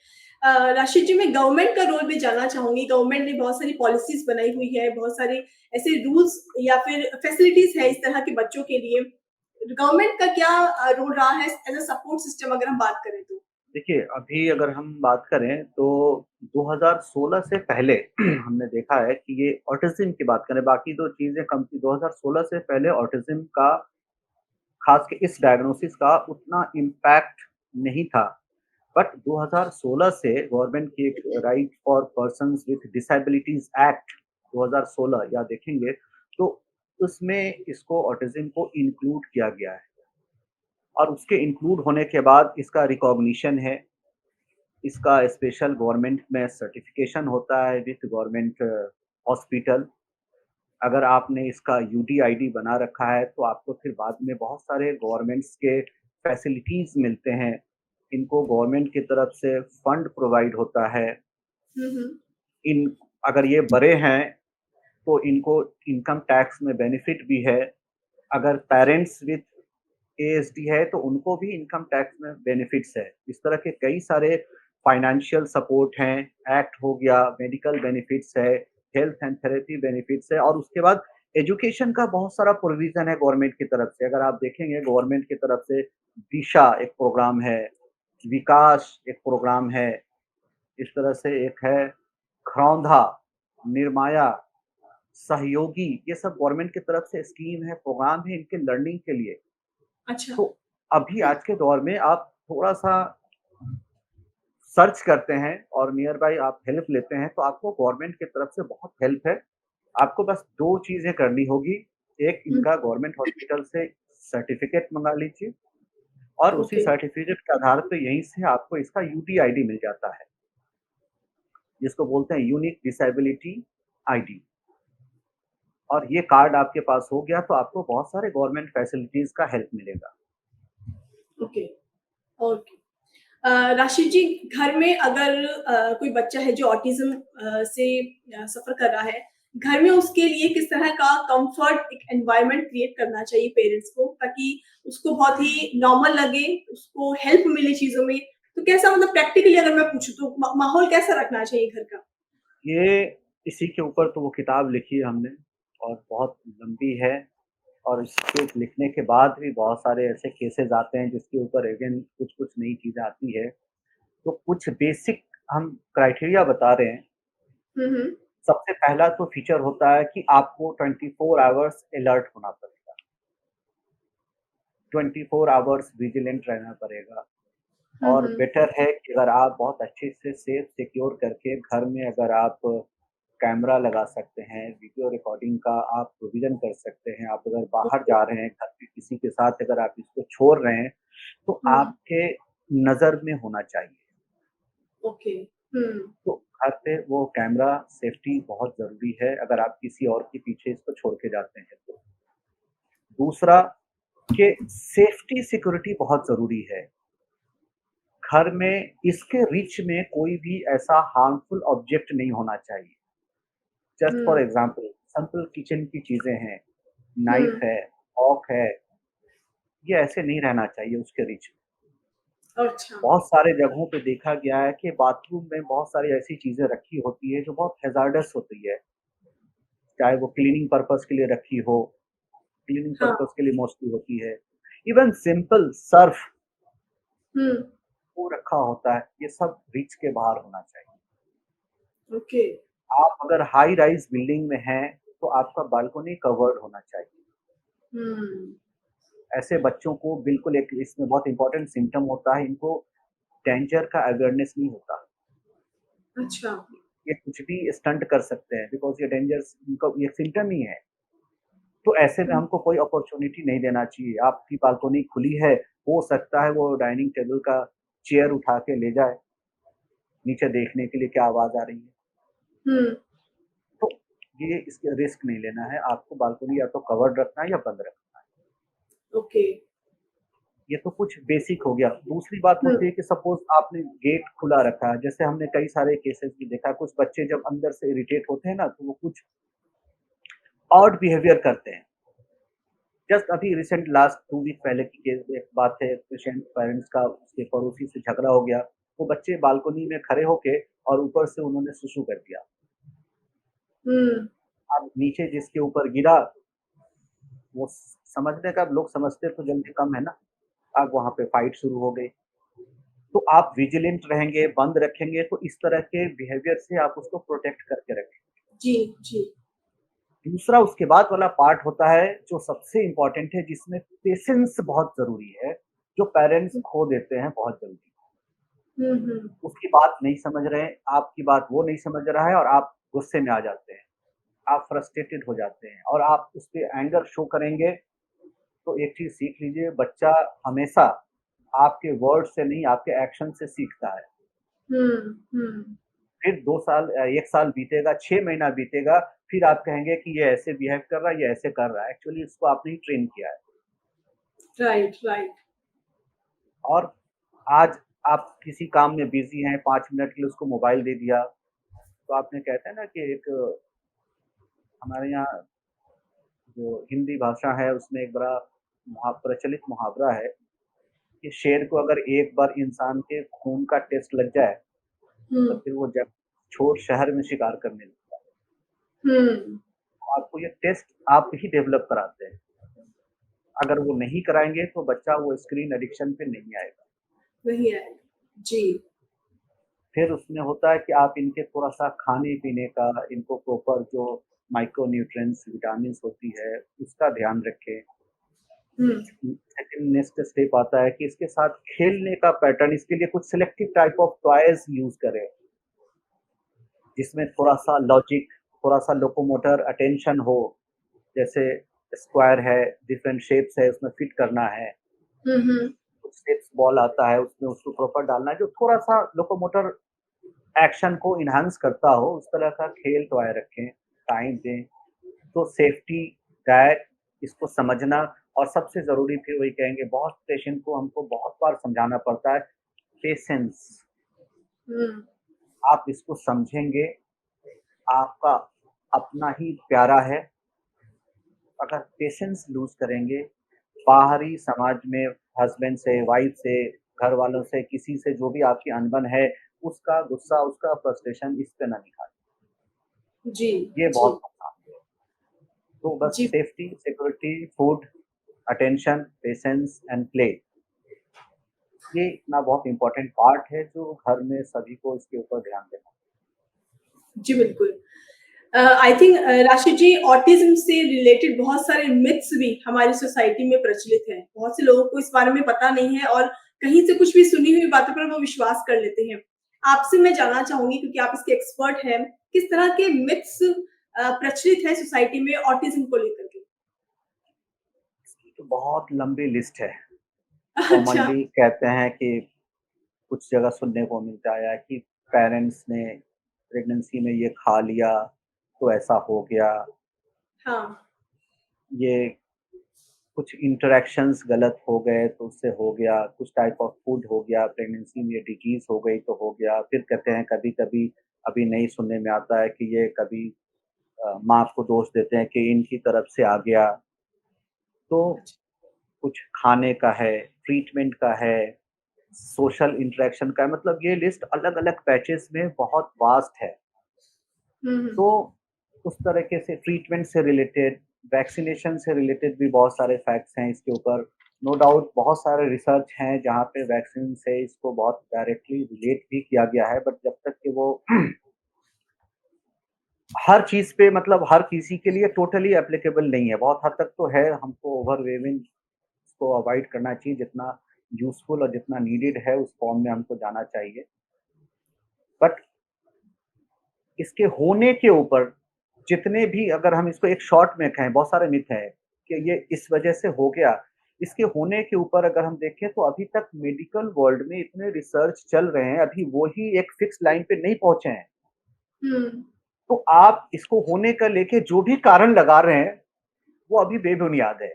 राशिद जी, मैं गवर्नमेंट का रोल भी जानना चाहूँगी। गवर्नमेंट ने बहुत सारी पॉलिसीज़ बनाई हुई है, बहुत सारे ऐसे रूल्स या फिर फैसिलिटीज़ है इस तरह के बच्चों के लिए। गवर्नमेंट का क्या रोल रहा है एज़ अ सपोर्ट सिस्टम अगर हम बात करें तो? देखिए, अभी अगर हम बात करें तो 2016 से पहले हमने देखा है कि ये ऑटिज़्म की बात करें, बाकी तो चीज़ें कम थी। 2016 से पहले ऑटिज़्म का ख़ास के इस डायग्नोसिस का उतना इम्पैक्ट नहीं था। बट 2016 से गवर्नमेंट की एक right for persons with disabilities act 2016 या देखेंगे तो उसमें इसको ऑटिज़्म को इंक्लूड किया गया है और उसके इंक्लूड होने के बाद इसका रिकॉग्निशन है, इसका स्पेशल गवर्नमेंट में सर्टिफ़िकेशन होता है विथ गवर्नमेंट हॉस्पिटल। अगर आपने इसका यूडीआईडी बना रखा है, तो आपको फिर बाद में बहुत सारे गवर्नमेंट्स के फैसिलिटीज़ मिलते हैं। इनको गवर्नमेंट की तरफ से फंड प्रोवाइड होता है। हुँ, हुँ। इन अगर ये बड़े हैं, तो इनको इनकम टैक्स में बेनिफिट भी है। अगर पेरेंट्स विथ एएसडी है, तो उनको भी इनकम टैक्स में बेनिफिट्स है। इस तरह के कई सारे फाइनेंशियल सपोर्ट हैं, एक्ट हो गया, मेडिकल बेनिफिट्स है, हेल्थ एंड थेरेपी बेनिफिट्स है और उसके बाद एजुकेशन का बहुत सारा प्रोविज़न है गवर्नमेंट की तरफ से। अगर आप देखेंगे गवर्नमेंट की तरफ से दिशा एक प्रोग्राम है, विकास एक प्रोग्राम है, इस तरह से एक है घरौंधा, निर्माया, सहयोगी, ये सब गवर्नमेंट की तरफ से स्कीम है, प्रोग्राम है इनके लर्निंग के लिए। अच्छा। तो अभी आज के दौर में आप थोड़ा-सा सर्च करते हैं और नियर बाय आप हेल्प लेते हैं, तो आपको गवर्नमेंट की तरफ से बहुत हेल्प है। आपको बस 2 चीज़ें करनी होगी, एक हुँ। इनका गवर्नमेंट हॉस्पिटल से सर्टिफ़िकेट मँगा लीजिए और उसी ओके। सर्टिफ़िकेट के आधार पे यहीं से आपको इसका यूडीआईडी मिल जाता है, जिसको बोलते हैं यूनिक डिसेबिलिटी आईडी और ये कार्ड आपके पास हो गया तो आपको बहुत सारे गवर्नमेंट फैसिलिटीज़ का हेल्प मिलेगा। ओके। ओके। राशिद जी, घर में अगर कोई बच्चा है जो ऑटिज़्म से सफ़र कर रहा है, घर में उसके लिए किस तरह का कम्फ़र्ट एक एनवायरनमेंट क्रिएट करना चाहिए पेरेंट्स को ताकि उसको बहुत ही नॉर्मल लगे, उसको हेल्प मिले चीज़ों में? तो कैसा मतलब प्रैक्टिकली अगर मैं पूछूँ तो माहौल कैसा रखना चाहिए घर का? ये इसी के ऊपर तो वो किताब लिखी है हमने और बहुत लंबी है और इसके लिखने के बाद भी बहुत सारे ऐसे केसेज़ आते हैं जिसके ऊपर अगेन कुछ-कुछ नई चीज़ें आती है। तो कुछ बेसिक हम क्राइटेरिया बता रहे हैं। हम्म। सबसे पहला तो फीचर होता है कि आपको 24 आवर्स अलर्ट होना पड़ेगा, 24 आवर्स विजिलेंट रहना पड़ेगा। और हम्म। बेटर है कि अगर आप बहुत अच्छे से सेफ सिक्योर करके घर में अगर आप कैमरा लगा सकते हैं, वीडियो रिकॉर्डिंग का आप प्रोविज़न कर सकते हैं। आप अगर बाहर ओके। जा रहे हैं, घर पे किसी के साथ अगर आप इसको छोड़ रहे हैं, तो हम्म। आपके नज़र में होना चाहिए। ओके। हम्म। तो घर पे वो कैमरा सेफ्टी बहुत ज़रूरी है, अगर आप किसी और के पीछे इसको छोड़ के जाते हैं तो। दूसरा कि सेफ्टी सिक्योरिटी बहुत ज़रूरी है। घर में इसके रीच में कोई भी ऐसा हार्मफुल ऑब्जेक्ट नहीं होना चाहिए। Just for hmm. Example simple kitchen की चीज़ें हैं, नाइफ हम्म। है, फॉर्क है, ये ऐसे नहीं रहना चाहिए उसके रीच में। अच्छा। बहुत सारे जगहों पे देखा गया है कि बाथरूम में बहुत सारी ऐसी चीज़ें रखी होती है जो बहुत हैज़ार्डस होती है, चाहे वो क्लीनिंग पर्पज़ के लिए रखी हो, क्लीनिंग हाँ। पर्पज़ के लिए मोस्टली होती है। इवन सिंपल सर्फ़ हम्म। वो रखा होता है, ये सब रीच के बाहर होना चाहिए। ओके। आप अगर हाई राइज़ बिल्डिंग में हैं, तो आपका बालकनी कवर्ड होना चाहिए। हम्म। ऐसे बच्चों को बिल्कुल एक इसमें बहुत इम्पोर्टेंट सिम्पटम होता है, इनको डेंजर का अवेयरनेस नहीं होता। अच्छा। ये कुछ भी स्टंट कर सकते हैं बिकॉज़ ये डेंजर्स इनका ये सिम्पटम ही है। तो ऐसे में हम्म। हमको कोई अपॉर्च्युनिटी नहीं देना चाहिए। आपकी बालकनी खुली है, हो सकता है वो डाइनिंग टेबल का चेयर उठा के ले जाए, नीचे देखने के लिए क्या आवाज़ आ रही है। हम्म। तो ये इसके रिस्क नहीं लेना है, आपको बालकनी या तो कवर्ड रखना है या बंद रखना है। ओके। ये तो कुछ बेसिक हो गया। दूसरी बात होती हम्म। है कि सपोज़ आपने गेट खुला रखा है, जैसे हमने कई सारे केसेज़ में देखा है, कुछ बच्चे जब अंदर से इरिटेट होते हैं ना, तो वो कुछ ऑड बिहेवियर करते हैं। जस्ट अभी रिसेंट लास्ट 2 वीक पहले की केस एक बात है, पेशेंट पेरेंट्स का उसके पड़ोसी से झगड़ा हो गया। वो बच्चे बालकनी में खड़े होके और ऊपर से उन्होंने सुसु कर दिया। हम्म। अब नीचे जिसके ऊपर गिरा, वो समझने का लोग समझते तो जल्दी कम है ना, अब वहाँ पे फाइट शुरू हो गई। तो आप विजिलेंट रहेंगे, बंद रखेंगे तो इस तरह के बिहेवियर से आप उसको प्रोटेक्ट करके रखें। जी। जी। दूसरा उसके बाद वाला पार्ट होता है जो सबसे इम्पोर्टेंट है जिसमें पेशेंस बहुत ज़रूरी है, जो पेरेंट्स खो देते हैं बहुत जल्दी। हम्म। उसकी बात नहीं समझ रहे हैं, आपकी बात वो नहीं समझ रहा है और आप गुस्से में आ जाते हैं। आप फ्रस्ट्रेटेड हो जाते हैं और आप उसपे एंगर शो करेंगे, तो एक चीज़ सीख लीजिए, बच्चा हमेशा आपके वर्ड से नहीं, आपके एक्शन से सीखता है। हम्म। फिर 2 साल 1 साल बीतेगा, 6 महीना बीतेगा, फिर आप कहेंगे कि ये ऐसे बिहेव कर रहा है, ये ऐसे कर रहा है। एक्चुअली इसको आपने ही ट्रेन किया है। Right, right. और आज आप किसी काम में बिज़ी हैं, 5 मिनट के लिए उसको मोबाइल दे दिया, तो आपने कहते हैं ना कि एक हमारे यहाँ जो हिंदी भाषा है उसमें एक बड़ा प्रचलित मुहावरा है कि शेर को अगर एक बार इंसान के खून का टेस्ट लग जाए, तो हुँ, फिर वो जब छोड़ शहर में शिकार करने लगता है। हुँ, तो आपको ये टेस्ट आप ही डेवलप कराते हैं। अगर वो नहीं कराएँगे तो बच्चा वो स्क्रीन एडिक्शन पे नहीं आएगा। वही आएगा। जी। फिर उसमें होता है कि आप इनके थोड़ा-सा खाने-पीने का, इनको प्रॉपर जो माइक्रो न्यूट्रिएंट्स, विटामिन्स होती है, उसका ध्यान रखें। हुँ, सेकंड नेक्स्ट स्टेप आता है कि इसके साथ खेलने का पैटर्न, इसके लिए कुछ selective type of toys use करें, जिसमें थोड़ा-सा लॉजिक, थोड़ा-सा लोकोमोटर अटेंशन हो। जैसे स्क्वायर है, डिफरेंट शेप्स है, उसमें फिट करना है। हुँ, हुँ, कुछ शेप्स बॉल आता है, उसमें उसको प्रॉपर डालना है, जो थोड़ा-सा लोकोमोटर एक्शन को एनहांस करता हो, उस तरह का खेल टॉय रखें, टाइम दें। तो सेफ्टी, डाइट, इसको समझना और सबसे ज़रूरी फिर वही कहेंगे, बहुत पेशेंट को हमको बहुत बार समझाना पड़ता है, पेशेंस। हुँ, आप इसको समझेंगे, आपका अपना ही प्यारा है। अगर पेशेंस लूज़ करेंगे, बाहरी समाज में हस्बैंड से, वाइफ से, घर वालों से, किसी से जो भी आपकी अनबन है, उसका गुस्सा, उसका फ्रस्ट्रेशन इस पे ना निकालें। जी, ये जी, बहुत नुकसान है। तो बस जी, safety, security, food, attention, patience and play, ये इतना बहुत इम्पोर्टेंट पार्ट है जो घर में सभी को इसके ऊपर ध्यान देना। जी, बिल्कुल। I think Rashid ji, autism से रिलेटेड बहुत सारे मिथ्स भी हमारी सोसाइटी में प्रचलित हैं। बहुत से लोगों को इस बारे में पता नहीं है और कहीं से कुछ भी सुनी हुई बातों पर वो विश्वास कर लेते हैं। आपसे मैं जानना चाहूँगी, क्योंकि आप इसके एक्सपर्ट हैं, किस तरह के मिथ्स प्रचलित हैं सोसाइटी में ऑटिज़्म को लेकर के? इसकी तो बहुत लंबी लिस्ट है। अच्छा, कॉमनली कहते हैं कि कुछ जगह सुनने को मिलता है कि पेरेंट्स ने प्रेगनेंसी में ये खा लिया तो ऐसा हो गया, हाँ। ये कुछ इंटरैक्शंस गलत हो गए तो उससे हो गया, कुछ टाइप ऑफ फूड हो गया, प्रेगनेंसी में डिजीज़ हो गई तो हो गया। फिर कहते हैं कभी-कभी अभी नहीं सुनने में आता है कि ये कभी माँ को दोष देते हैं कि इनकी तरफ से आ गया। तो अच्छा। कुछ खाने का है, ट्रीटमेंट का है, सोशल इंटरैक्शन का है, मतलब ये लिस्ट अलग-अलग पैचेज़ में बहुत वास्ट है। हुँ, हुँ। तो उस तरीके से ट्रीटमेंट से रिलेटेड, वैक्सीनेशन से रिलेटेड भी बहुत सारे फैक्ट्स हैं इसके ऊपर। नो डाउट बहुत सारे रिसर्च हैं जहाँ पे वैक्सीन से इसको बहुत डायरेक्टली रिलेट भी किया गया है, बट जब तक कि वो हर चीज़ पे मतलब हर किसी के लिए टोटली एप्लीकेबल नहीं है। बहुत हद तक तो है, हमको ओवरवेविंग इसको अवॉइड करना चाहिए, जितना यूज़फुल और जितना नीडेड है उस फॉर्म में हमको जाना चाहिए। बट इसके होने के ऊपर जितने भी, अगर हम इसको एक शॉर्ट में कहें, बहुत सारे मिथ हैं कि ये इस वजह से हो गया। इसके होने के ऊपर अगर हम देखें तो अभी तक मेडिकल वर्ल्ड में इतने रिसर्च चल रहे हैं, अभी वो ही एक फिक्स लाइन पे नहीं पहुँचे हैं। हुँ। तो आप इसको होने का लेके जो भी कारण लगा रहे हैं, वो अभी बेबुनियाद है।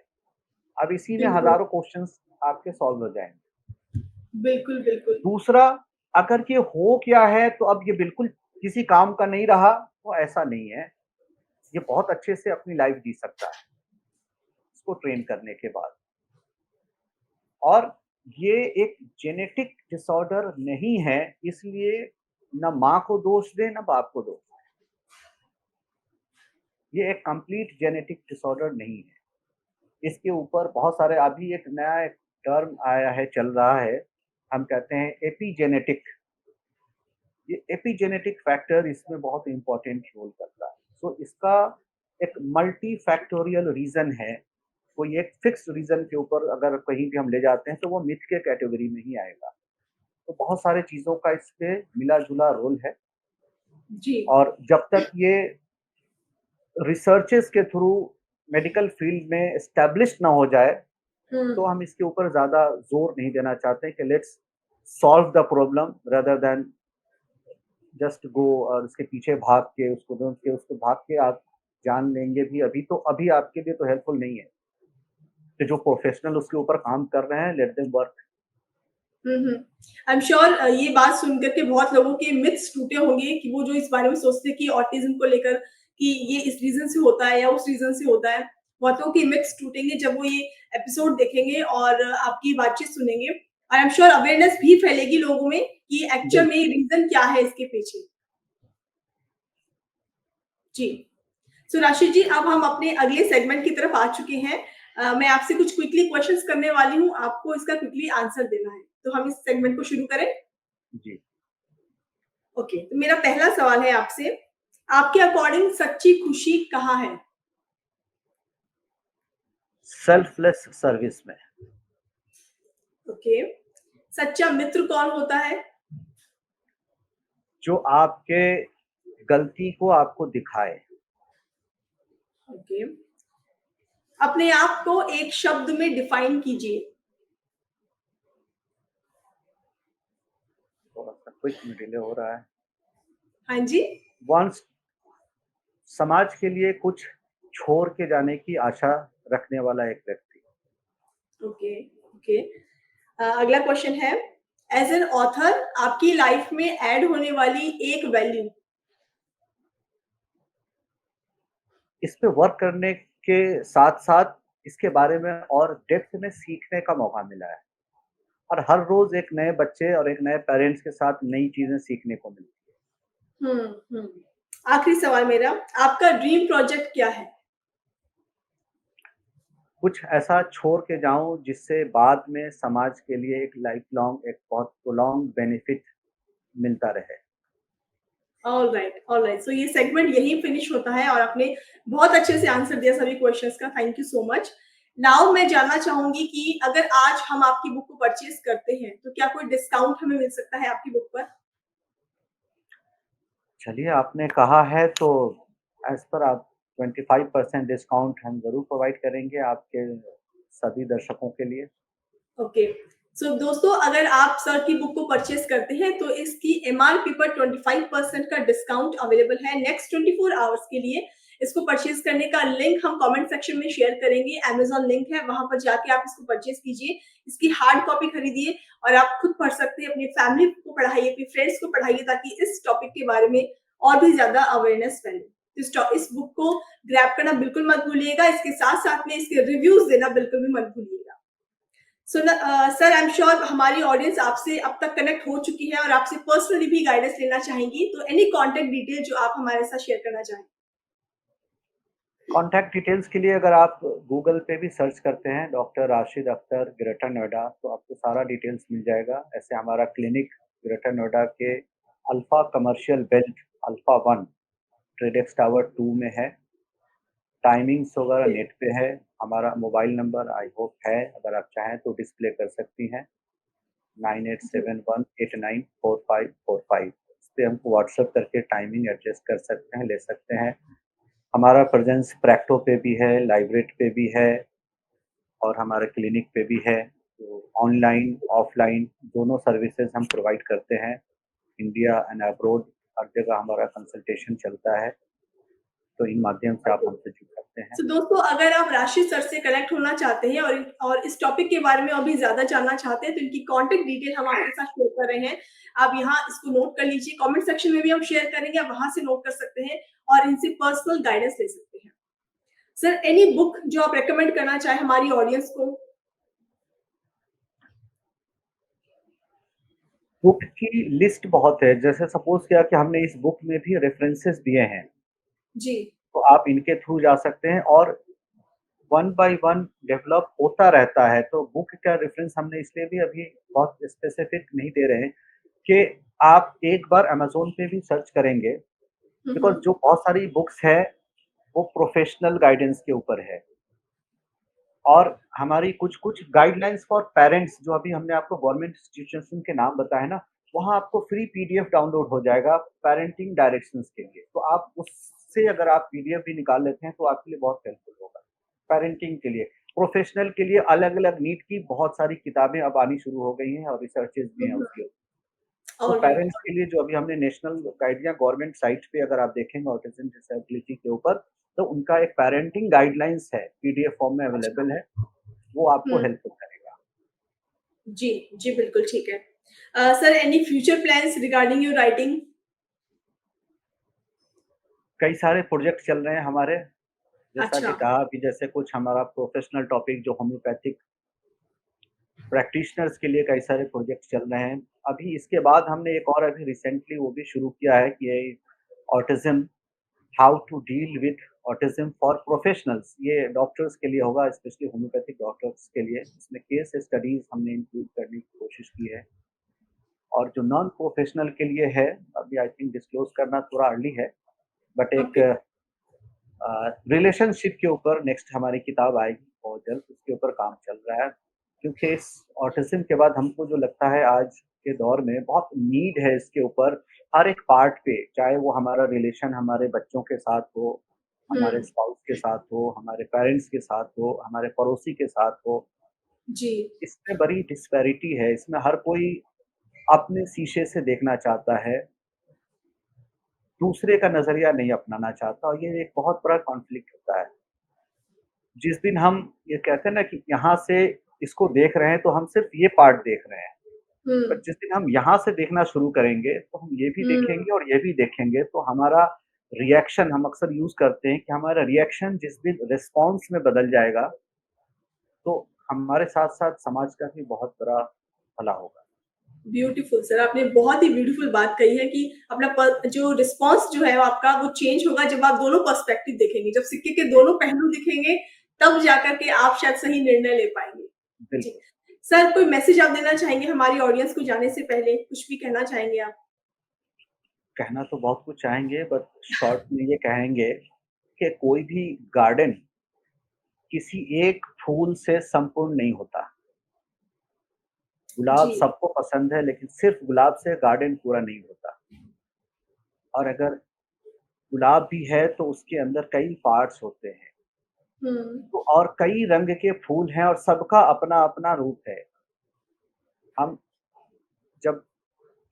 अब इसी में बिल्कुल, हज़ारों क्वेश्चन्स आपके सॉल्व हो जाएँगे। बिल्कुल, बिल्कुल। दूसरा, अगर ये हो गया है तो अब ये बिल्कुल किसी काम का नहीं रहा, तो ऐसा नहीं है। ये बहुत अच्छे से अपनी लाइफ़ जी सकता है, इसको ट्रेन करने के बाद। और ये एक जेनेटिक डिसऑर्डर नहीं है, इसलिए ना माँ को दोष दें, ना बाप को दोष दें। ये एक कंप्लीट जेनेटिक डिसऑर्डर नहीं है। इसके ऊपर बहुत सारे, अभी एक नया एक टर्म आया है, चल रहा है, हम कहते हैं एपिजेनेटिक। ये एपिजेनेटिक फैक्टर इसमें बहुत इम्पोर्टेंट रोल करता है। तो इसका एक मल्टी फैक्टोरियल रीज़न है, कोई एक फिक्स रीज़न के ऊपर अगर कहीं भी हम ले जाते हैं तो वो मिथ के कैटेगरी में ही आएगा। तो बहुत सारी चीज़ों का इस पे मिला-जुला रोल है, जी। और जब तक ये रिसर्चेज़ के थ्रू मेडिकल फील्ड में एस्टेब्लिश ना हो जाए, हुँ। तो हम इसके ऊपर ज़्यादा ज़ोर नहीं देना चाहते कि let's solve the problem rather than just go और उसके पीछे भाग के उसको ढूँढ के उसको भाग के आप जान लेंगे भी, अभी आपके लिए तो हेल्पफुल नहीं है। तो जो प्रोफेशनल उसके ऊपर काम कर रहे हैं, let them work. Hmm, hmm. I am sure ये बात सुन कर के बहुत लोगों के मिथ्स टूटे होंगे कि वो जो इस बारे में सोचते हैं कि ऑटिज़्म को लेकर कि ये इस रीज़न से होता है या उस रीज़न से होता है। बहुतों के मिथ्स टूटेंगे जब वो ये एपिसोड देखेंगे और आपकी बातचीत सुनेंगे। आई एम श्योर अवेयरनेस भी फैलेगी लोगों में कि एक्चुअल में बिल्कुल। रीज़न क्या है इसके पीछे। जी। सो राशिद जी, अब हम अपने अगले सेगमेंट की तरफ आ चुके हैं। मैं आपसे कुछ क्विकली क्वेश्चंस करने वाली हूँ, आपको इसका क्विकली आंसर देना है। तो हम इस सेगमेंट को शुरू करें? जी। ओके, तो मेरा पहला सवाल है आपसे, आपके अकॉर्डिंग सच्ची खुशी कहाँ है? सेल्फलेस सर्विस में। ओके, सच्चा मित्र कौन होता है? जो आपके गलती को आपको दिखाए। ओके, अपने आप को एक शब्द में डिफाइन कीजिए। थोड़ा-सा क्विक में डिले हो रहा है। हाँ जी, वन्स समाज के लिए कुछ छोड़ के जाने की आशा रखने वाला एक व्यक्ति। Okay, okay. अगला क्वेश्चन है, एज़ एन ऑथर आपकी लाइफ में ऐड होने वाली एक वैल्यू। इस पे वर्क करने के साथ-साथ इसके बारे में और डेप्थ में सीखने का मौका मिला है, और हर रोज़ एक नए बच्चे और एक नए पेरेंट्स के साथ नई चीज़ें सीखने को मिलती है। हुँ, हुँ। आखिरी सवाल मेरा, आपका ड्रीम प्रोजेक्ट क्या है? कुछ ऐसा छोड़ के जाऊँ जिससे बाद में समाज के लिए एक लाइफ लॉन्ग, एक बहुत प्रोलॉन्ग बेनिफिट मिलता रहे। ऑलराइट, सो ये सेगमेंट यहीं फिनिश होता है और आपने बहुत अच्छे से आंसर दिया सभी क्वेश्चंस का। Thank you so much. Now मैं जानना चाहूंगी कि अगर आज हम आपकी बुक को परचेज करते हैं तो क्या कोई डिस्काउंट हमें मिल सकता है आपकी बुक पर? चलिए, आपने कहा है तो एज़ पर आप 25% डिस्काउंट हम ज़रूर प्रोवाइड करेंगे आपके सभी दर्शकों के लिए। ओके, सो दोस्तों अगर आप सर की बुक को परचेज करते हैं तो इसकी एमआरपी पर 25% का डिस्काउंट अवेलेबल है नेक्स्ट 24 आवर्स के लिए। इसको परचेज करने का लिंक हम कमेंट सेक्शन में शेयर करेंगे। अमेज़न लिंक है, वहां पर जाके आप इसको परचेज कीजिए, इसकी हार्ड कॉपी खरीदिए और आप खुद पढ़ सकते हैं। अपनी फैमिली को पढ़ाइए, अपने फ्रेंड्स को पढ़ाइए ताकि इस टॉपिक के बारे में और भी ज्यादा अवेयरनेस फैले। इस बुक को ग्रैब करना बिल्कुल मत भूलिएगा, इसके साथ साथ में इसके रिव्यूज देना बिल्कुल भी मत भूलिएगा। सर आई एम श्योर हमारी ऑडियंस आपसे अब तक कनेक्ट हो चुकी है और आपसे पर्सनली भी गाइडेंस लेना चाहेंगी, तो एनी कॉन्टेक्ट डिटेल जो आप हमारे साथ शेयर करना चाहें? कॉन्टैक्ट डिटेल्स के लिए अगर आप गूगल पे भी सर्च करते हैं डॉक्टर राशिद अख्तर ग्रेटर नोएडा तो आपको सारा डिटेल्स मिल जाएगा। ऐसे हमारा क्लिनिक ग्रेटर नोएडा के alpha commercial belt alpha 1 Tradex tower 2 में है। टाइमिंग्स वगैरह नेट पे है। हमारा मोबाइल नंबर आई होप है, अगर आप चाहें तो डिस्प्ले कर सकती हैं, 9871894545। इस पे हमको व्हाट्सएप करके टाइमिंग एडजस्ट कर सकते हैं, ले सकते हैं। हमारा प्रेज़ेंस प्रैक्टो पे भी है, लाइवरेट पे भी है और हमारे क्लिनिक पे भी है। तो ऑनलाइन, ऑफ़लाइन दोनों सर्विसेज़ हम प्रोवाइड करते हैं। इंडिया एंड अब्रॉड हर जगह हमारा कंसल्टेशन चलता है। तो इन माध्यम से आप हमसे जुड़ सकते हैं। तो दोस्तों अगर आप राशि सर से कनेक्ट होना चाहते हैं और इस टॉपिक के बारे में और भी ज्यादा जानना चाहते हैं तो इनकी कांटेक्ट डिटेल हम आपके साथ शेयर कर रहे हैं। आप यहाँ इसको नोट कर लीजिए, कमेंट सेक्शन में भी हम शेयर करेंगे, आप वहां से नोट कर सकते हैं और इनसे पर्सनल गाइडेंस ले सकते हैं। सर एनी बुक जो आप रेकमेंड करना चाहे हमारी ऑडियंस को? बुक की लिस्ट बहुत है, जैसे सपोज़ किया कि हमने इस बुक में भी रेफरेंसेस दिए हैं, जी। तो आप इनके थ्रू जा सकते हैं और वन बाय वन डेवलप होता रहता है। तो बुक का रेफरेंस हमने इसलिए भी अभी बहुत स्पेसिफिक नहीं दे रहे हैं कि आप एक बार अमेज़न पे भी सर्च करेंगे, बिकॉज़ जो बहुत सारी बुक्स है, वो प्रोफ़ेशनल गाइडेंस के ऊपर है। और हमारी कुछ-कुछ गाइडलाइंस फॉर पेरेंट्स जो अभी हमने आपको गवर्नमेंट इंस्टीट्यूशन के नाम बताए ना, वहाँ आपको फ्री पीडीएफ डाउनलोड हो जाएगा पेरेंटिंग डायरेक्शंस के लिए। तो आप उससे अगर आप पीडीएफ भी निकाल लेते हैं, तो आपके लिए बहुत हेल्पफुल होगा। पेरेंटिंग के लिए, प्रोफेशनल के लिए अलग-अलग नीट की बहुत सारी किताबें अब आनी शुरू हो गई हैं और रिसर्चेज़ भी हैं उसके ऊपर। तो ऑलराइट। पेरेंट्स के लिए जो अभी हमने नेशनल गाइड या गवर्नमेंट साइट पे अगर आप देखेंगे ऑटिज्म डिसेबिलिटी के ऊपर, तो उनका एक पेरेंटिंग गाइडलाइंस है, पीडीएफ फॉर्म में अच्छा। अवेलेबल है। वो आपको हेल्पफुल करेगा। जी, जी बिल्कुल ठीक है। Sir any future plans regarding your writing? कई सारे प्रोजेक्ट चल रहे हैं हमारे, जैसा अच्छा। कि कहा अभी जैसे कुछ हमारा प्रोफेशनल टॉपिक जो होम्योपैथिक प्रैक्टिशनर्स के लिए कई सारे प्रोजेक्ट चल रहे हैं। अभी इसके बाद हमने एक और अभी रिसेंटली वो भी शुरू किया है कि ये autism how to deal with autism for professionals. ये डॉक्टर्स के लिए होगा, स्पेशली होम्योपैथिक डॉक्टर्स के लिए। इसमें केस स्टडीज़ हमने इंक्लूड करने की कोशिश की है। और जो नॉन प्रोफेशनल के लिए है, अभी आई थिंक डिस्क्लोज़ करना थोड़ा अर्ली है, बट एक ओके। रिलेशनशिप के ऊपर नेक्स्ट हमारी किताब आएगी बहुत जल्द, उसके ऊपर काम चल रहा है। क्योंकि इस ऑटिज़्म के बाद हमको जो लगता है आज के दौर में बहुत नीड है इसके ऊपर, हर एक पार्ट पे, चाहे वो हमारा रिलेशन हमारे बच्चों के साथ हो, हमारे हुँ। स्पाउस के साथ हो, हमारे पेरेंट्स के साथ हो, हमारे पड़ोसी के साथ हो, जी। इसमें बड़ी डिस्पैरिटी है। इसमें हर कोई अपने शीशे से देखना चाहता है, दूसरे का नज़रिया नहीं अपनाना चाहता और ये एक बहुत बड़ा कॉन्फ्लिक्ट होता है। जिस दिन हम ये कहते हैं ना कि यहाँ से इसको देख रहे हैं, तो हम सिर्फ़ ये पार्ट देख रहे हैं। हुँ। पर जिस दिन हम यहाँ से देखना शुरू करेंगे, तो हम ये भी हुँ। देखेंगे और ये भी देखेंगे, तो हमारा रिएक्शन हम अक्सर यूज़ करते हैं कि हमारा रिएक्शन जिस दिन रिस्पॉन्स में बदल जाएगा, तो हमारे साथ-साथ समाज का भी बहुत बड़ा भला होगा। ब्यूटीफुल सर, आपने बहुत ही ब्यूटीफुल बात कही है कि अपना जो रिस्पॉन्स जो है आपका वो चेंज होगा जब आप दोनों पर्सपेक्टिव देखेंगे, जब सिक्के के जी, दोनों पहलू दिखेंगे तब जाकर के आप शायद सही निर्णय ले पाएंगे। जी बिल्कुल। सर, कोई मैसेज आप देना चाहेंगे हमारी ऑडियंस को जाने से पहले? कुछ भी कहना चाहेंगे आप? कहना तो बहुत कुछ चाहेंगे, बट शॉर्ट में ये कहेंगे कि कोई भी गार्डन किसी एक फूल से संपूर्ण नहीं होता। गुलाब जी, सबको पसंद है, लेकिन सिर्फ गुलाब से गार्डन पूरा नहीं होता। और अगर गुलाब भी है तो उसके अंदर कई पार्ट्स होते हैं। हुँ, तो और कई रंग के फूल हैं और सबका अपना-अपना रूप है। हम जब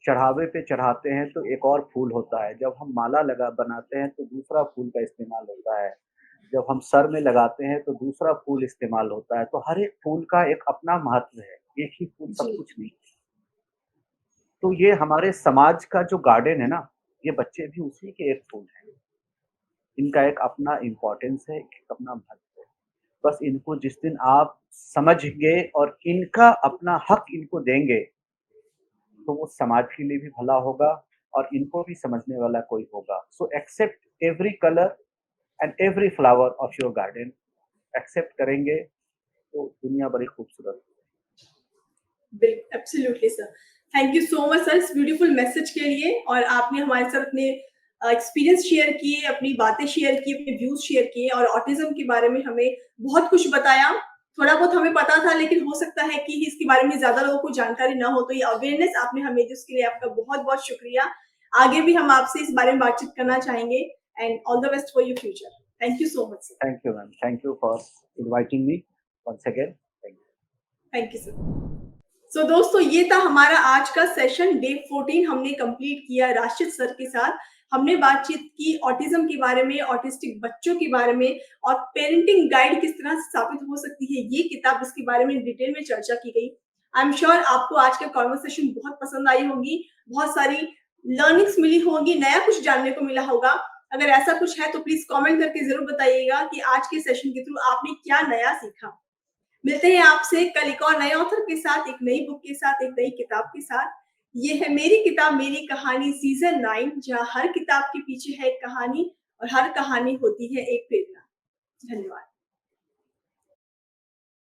चढ़ावे पे चढ़ाते हैं तो एक और फूल होता है, जब हम माला बनाते हैं तो दूसरा फूल का इस्तेमाल होता है, जब हम सर में लगाते हैं तो दूसरा फूल इस्तेमाल होता है। तो हर एक फूल का एक अपना महत्व है, एक ही फूल सब जी, कुछ नहीं। तो ये हमारे समाज का जो गार्डन है ना, ये बच्चे भी उसी के एक फूल हैं। इनका एक अपना इम्पोर्टेंस है, एक अपना महत्व है। बस इनको जिस दिन आप समझेंगे और इनका अपना हक इनको देंगे, तो वो समाज के लिए भी भला होगा और इनको भी समझने वाला कोई होगा। So accept every colour and every flower of your garden. Accept करेंगे तो दुनिया बड़ी खूबसूरत absolutely sir. Thank you so much sir इस ब्यूटीफुल मैसेज के लिए, और आपने हमारे साथ अपने एक्सपीरियंस शेयर किए, अपनी बातें शेयर की, अपने व्यूज़ शेयर किए और ऑटिज़्म के बारे में हमें बहुत कुछ बताया। थोड़ा बहुत हमें पता था, लेकिन हो सकता है कि इसके बारे में ज़्यादा लोगों को जानकारी ना हो, तो ये अवेयरनेस आपने हमें दी, उसके लिए आपका बहुत-बहुत शुक्रिया। आगे भी हम आपसे इस बारे में बातचीत करना चाहेंगे, and all the best for your future. Thank you so much sir. Thank you ma'am, thank you for inviting me once again. Thank you. Thank you sir. So दोस्तों, ये था हमारा आज का सेशन डे 14 हमने कंप्लीट किया Rashid sir के साथ। हमने बातचीत की ऑटिज्म के बारे में, ऑटिस्टिक बच्चों के बारे में और पेरेंटिंग गाइड किस तरह से साबित हो सकती है ये किताब, इसके बारे में डिटेल में चर्चा की गई। आई एम श्योर आपको आज का कॉन्वर्सेशन बहुत पसंद आई होगी, बहुत सारी लर्निंग्स मिली होंगी, नया कुछ जानने को मिला होगा। अगर ऐसा कुछ है तो प्लीज कमेंट करके जरूर बताइएगा कि आज के सेशन के थ्रू आपने क्या नया सीखा। मिलते हैं आपसे कल एक और नए ऑथर के साथ, एक नई बुक के साथ, एक नई किताब के साथ। ये है मेरी किताब मेरी कहानी सीजन 9, जहाँ हर किताब के पीछे है एक कहानी और हर कहानी होती है एक प्रेरणा। धन्यवाद।